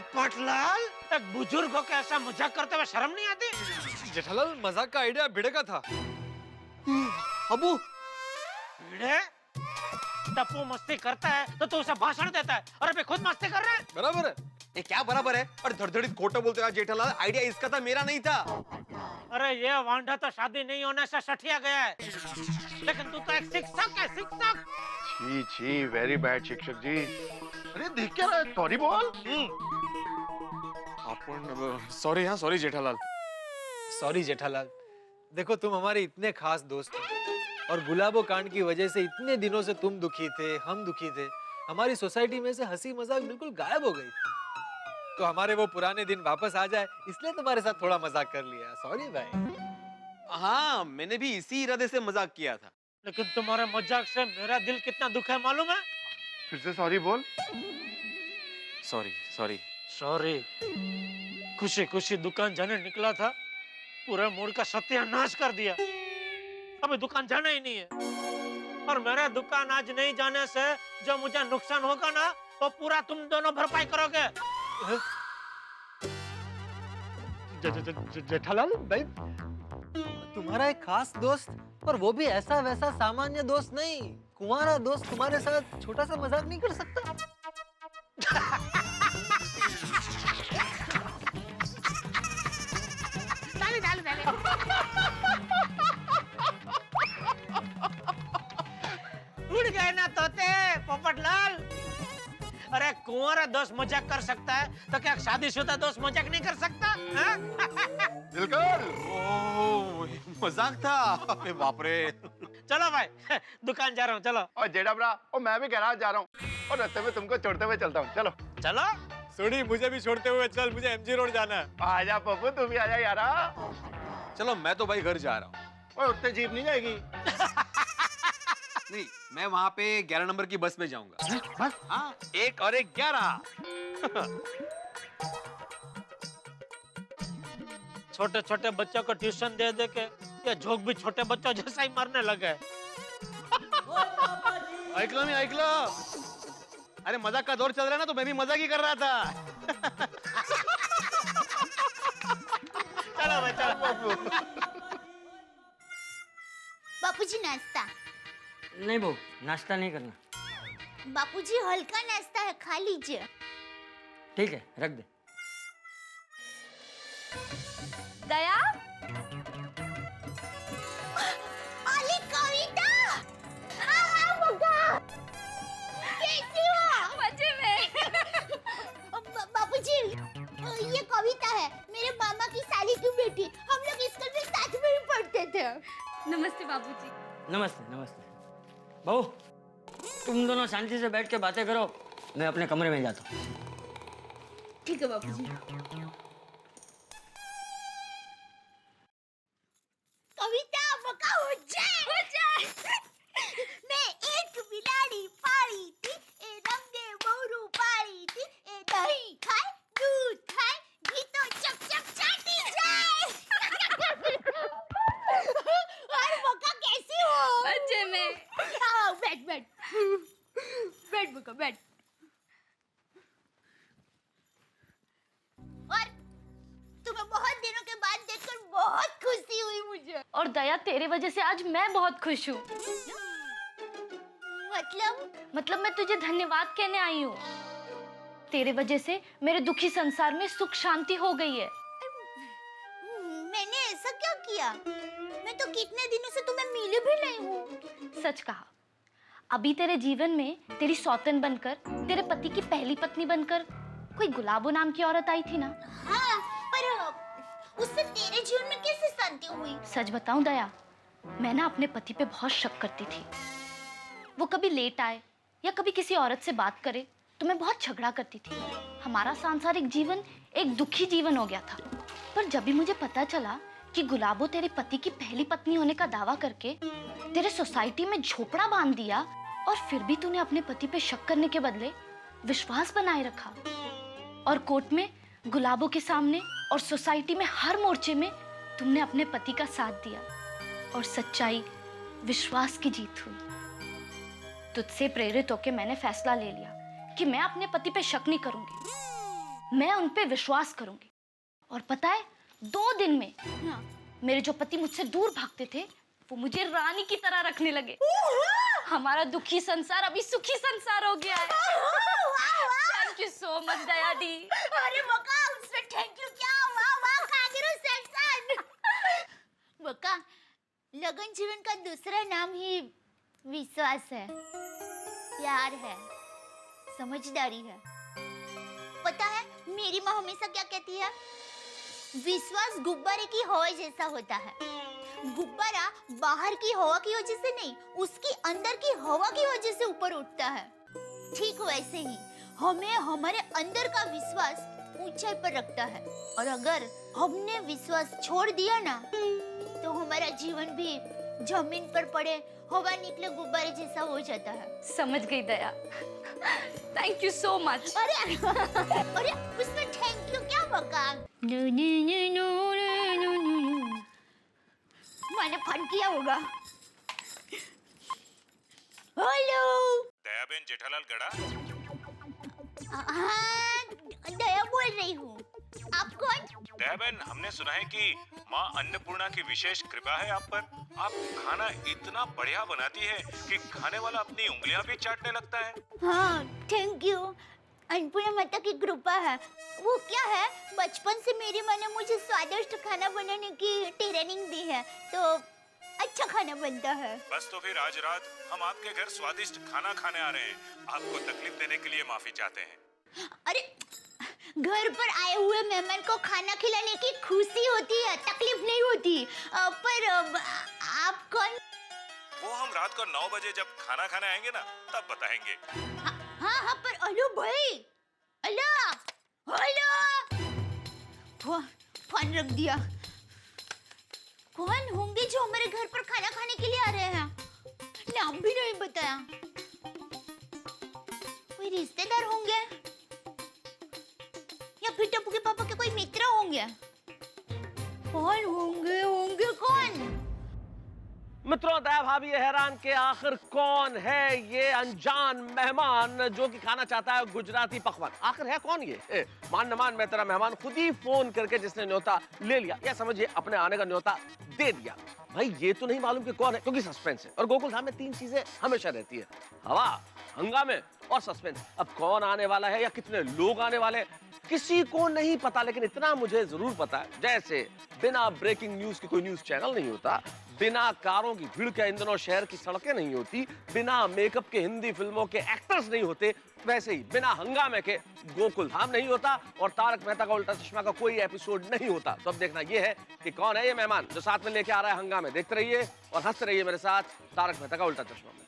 Speaker 3: पोपटलाल, एक बुजुर्ग को ऐसा मजाक करते हुए शर्म नहीं आती?
Speaker 16: जेठालाल मजाक का आइडिया भिड़े का था। अबू
Speaker 3: भिड़े? टप्पू मस्ती करता है तो तू उसे भाषण देता है और अभी खुद मस्ती कर रहा है।
Speaker 16: बराबर है। ये क्या बराबर है? और धड़धड़ी खोटा बोलते हैं जेठालाल, आइडिया इसका था, मेरा नहीं था।
Speaker 3: अरे ये वांडा तो शादी नहीं होने से सठिया गया है, लेकिन तू तो एक शिक्षक है, शिक्षक।
Speaker 13: छी छी, वेरी बैड शिक्षक जी। अरे देख क्या रहा है? सॉरी बोल।
Speaker 16: सॉरी। हाँ सॉरी जेठालाल।
Speaker 19: सॉरी जेठालाल, देखो तुम हमारे इतने खास दोस्त हो और गुलाबो कांड की वजह से इतने दिनों से तुम दुखी थे, हम दुखी थे, हमारी सोसाइटी में से हंसी मजाक बिल्कुल गायब हो गई। तो हमारे वो पुराने दिन वापस आ जाए इसलिए तुम्हारे साथ थोड़ा मजाक कर लिया। सॉरी भाई।
Speaker 16: हाँ मैंने भी इसी इरादे से मजाक किया था।
Speaker 3: लेकिन तुम्हारे मजाक से मेरा दिल कितना दुखा है मालूम है?
Speaker 13: फिर से सॉरी बोल।
Speaker 16: Sorry sorry
Speaker 3: sorry. खुशी खुशी दुकान जाने निकला था, पूरे मूड का सत्यानाश कर दिया। अभी दुकान जाना ही नहीं है, और मेरा दुकान आज नहीं जाने से जो मुझे नुकसान होगा ना, वो पूरा तुम दोनों भरपाई करोगे।
Speaker 19: जेठालाल भाई, तुम्हारा एक खास दोस्त, और वो भी ऐसा वैसा सामान्य दोस्त नहीं, कुंवारा दोस्त तुम्हारे साथ छोटा सा मजाक नहीं कर सकता?
Speaker 3: उड़ गए ना तोते पोपटलाल। अरे कुंवारा दोस्त मजाक कर सकता है तो क्या शादीशुदा दोस्त मजाक नहीं कर सकता?
Speaker 13: बिल्कुल।
Speaker 16: मजाक था। अरे बाप रे।
Speaker 3: चलो भाई दुकान जा रहा हूँ, चलो।
Speaker 13: और जेड़ा ब्रा, और मैं भी गैराज जा रहा हूँ और रास्ते में तुमको छोड़ते हुए चलता हूँ। चलो
Speaker 3: चलो।
Speaker 19: सोनी मुझे भी छोड़ते हुए चल, मुझे एमजी रोड जाना है।
Speaker 13: आजा पप्पू, तू भी आजा यारा।
Speaker 16: चलो मैं तो भाई घर जा रहा हूँ।
Speaker 13: और उतने जीप नहीं जाएगी?
Speaker 16: नहीं, मैं वहाँ पे 11 नंबर की बस में जाऊंगा।
Speaker 13: बस?
Speaker 16: हाँ, 1 और 1 11।
Speaker 3: छोटे छोटे बच्चों को ट्यूशन दे दे के ये जोक भी छोटे बच्चों जैसा ही मरने लगे।
Speaker 16: ऐकलो मी ऐकलो। अरे मजाक का दौर चल रहा है ना, तो मैं भी मजाक ही कर रहा था।
Speaker 3: चलो भाई चलो।
Speaker 2: बापूजी नाश्ता।
Speaker 4: नहीं बहू, नाश्ता नहीं करना।
Speaker 2: बापूजी हल्का नाश्ता है, खा लीजिए।
Speaker 4: ठीक है, रख दे।
Speaker 7: दया,
Speaker 2: अली कविता। हाँ बका। कैसी हो?
Speaker 7: मजे में।
Speaker 2: बापूजी, ये कविता है, मेरे मामा की साली की बेटी। हम लोग स्कूल में साथ में ही पढ़ते थे।
Speaker 7: नमस्ते बाबूजी।
Speaker 4: नमस्ते नमस्ते। बहू, तुम दोनों शांति से बैठ के बातें करो, मैं अपने कमरे में जाता हूँ।
Speaker 2: ठीक है बापूजी। कविता बका हो जाए। मैं एक बिलाड़ी पाली थी, ए रंगे मोरू पाली थी, ए दही खाए दूध खाए घी तो चप चप चाटी जाए। और बका कैसी हो?
Speaker 7: मजे में।
Speaker 2: हाँ बैठ बैठ बैठ बका बैठ। और तुम्हें बहुत दिनों के बाद देखकर बहुत खुशी हुई मुझे।
Speaker 7: और दया, तेरे वजह से आज मैं बहुत खुश हूँ। मतलब मैं तुझे धन्यवाद कहने आई हूँ। तेरे वजह से मेरे दुखी संसार में सुख शांति हो गई है।
Speaker 2: मैंने ऐसा क्या किया? मैं तो कितने दिनों से तुम्हें मिली भी नहीं हूँ।
Speaker 7: सच कहा। अभी तेरे जीवन में तेरी सौतन बनकर, तेरे पति की पहली पत्नी बनकर कोई गुलाबो नाम की औरत आई थी ना?
Speaker 2: हाँ, पर उससे तेरे जीवन में कैसे शांति हुई?
Speaker 7: सच बताऊं दया, मैं ना अपने पति पे बहुत शक करती थी। वो कभी लेट आए या कभी किसी औरत से बात करे तो मैं बहुत झगड़ा करती थी। हमारा सांसारिक जीवन एक दुखी जीवन हो गया था। पर जब भी मुझे पता चला कि गुलाबो तेरे पति की पहली पत्नी होने का दावा करके तेरे सोसाइटी में झोपड़ा बांध दिया, और फिर भी तूने अपने पति पे शक करने के बदले विश्वास बनाए रखा, और कोर्ट में, गुलाबो के सामने और सोसाइटी में हर मोर्चे में तुमने अपने पति का साथ दिया, और सच्चाई, विश्वास की जीत हुई। तुझसे प्रेरित होकर मैंने फैसला ले लिया कि मैं अपने पति पे शक नहीं करूंगी। मैं उन पे विश्वास करूंगी। और पता है 2 दिन में मेरे जो पति मुझसे दूर भागते थे वो मुझे रानी की तरह रखने लगे। हमारा दुखी संसार अभी सुखी संसार हो गया है। थैंक यू सो मच दया दी।
Speaker 2: अरे बका, उसमें थैंक यू क्या? वाह वाह, कागिरो सेक्शन। बका, लगन जीवन का दूसरा नाम ही विश्वास है, प्यार है, समझदारी है। पता है मेरी माँ हमेशा क्या कहती है? विश्वास गुब्बारे की हवा जैसा होता है। गुब्बारा बाहर की हवा की वजह से नहीं, उसकी अंदर की हवा की वजह से ऊपर उठता है। ठीक वैसे ही हमें हमारे अंदर का विश्वास ऊंचाई पर रखता है, और अगर हमने विश्वास छोड़ दिया ना तो हमारा जीवन भी जमीन पर पड़े हवा निकले गुब्बारे जैसा हो जाता है।
Speaker 7: समझ गई Daya. Thank you so much.
Speaker 2: अरे अरे उसमें थैंक यू क्या बका? मैंने फन किया होगा। हेलो
Speaker 20: दयाबेन जेठालाल गड़ा।
Speaker 2: हाँ, दया बोल रही हूँ। आप कौन?
Speaker 20: दयाबेन, हमने सुना है कि माँ अन्नपूर्णा की विशेष कृपा है आप पर। आप खाना इतना बढ़िया बनाती है कि खाने वाला अपनी उंगलियां भी चाटने लगता है।
Speaker 2: हाँ, थैंक यू। अन्नपूर्णा माता की कृपा है। वो क्या है, बचपन से मेरी माँ ने मुझे स्वादिष्ट खाना बनाने की ट्रेनिंग दी है, तो अच्छा खाना बनता है।
Speaker 20: बस तो फिर आज रात हम आपके घर स्वादिष्ट खाना खाने आ रहे हैं। आपको तकलीफ देने के लिए माफी चाहते हैं।
Speaker 2: अरे, घर पर आए हुए मेहमान को खाना खिलाने की खुशी होती है, तकलीफ नहीं होती। पर आप कौन?
Speaker 20: वो हम रात को 9 बजे जब खाना खाने आएंगे ना, तब बताएंगे।
Speaker 2: हाँ, पर अलो भाई, फोन रख दिया। कौन होंगे जो हमारे घर पर खाना खाने के लिए आ रहे हैं? नाम भी नहीं बताया। कोई रिश्तेदार होंगे या फिर टप्पू के पापा के कोई मित्र होंगे? कौन होंगे कौन?
Speaker 14: मित्रों, दया भाभी हैरान के आखिर कौन है ये अनजान मेहमान जो कि खाना चाहता है गुजराती पकवान? आखिर है कौन ये? मान न मान मैं तेरा मेहमान खुद ही फोन करके जिसने न्योता ले लिया, या समझिए अपने आने का न्योता दे दिया। भाई ये तो नहीं मालूम कि कौन है, क्योंकि सस्पेंस है। और गोकुल धाम में 3 चीजें हमेशा रहती है: हवा, हंगामे और सस्पेंस। अब कौन आने वाला है या कितने लोग आने वाले हैं किसी को नहीं पता, लेकिन इतना मुझे जरूर पता है, जैसे बिना ब्रेकिंग न्यूज के कोई न्यूज चैनल नहीं होता, बिना कारों की भीड़ के इन दिनों शहर की सड़कें नहीं होती, बिना मेकअप के हिंदी फिल्मों के एक्टर्स नहीं होते, वैसे ही बिना हंगामे के गोकुल धाम नहीं होता, और तारक मेहता का उल्टा चश्मा का कोई एपिसोड नहीं होता। तो अब देखना ये है कि कौन है ये मेहमान जो साथ में लेके आ रहा है हंगामे। देखते रहिए और हंसते रहिए मेरे साथ तारक मेहता का उल्टा चश्मा में।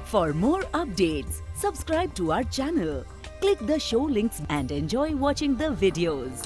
Speaker 21: For more updates, subscribe to our channel, click the show links and enjoy watching the videos.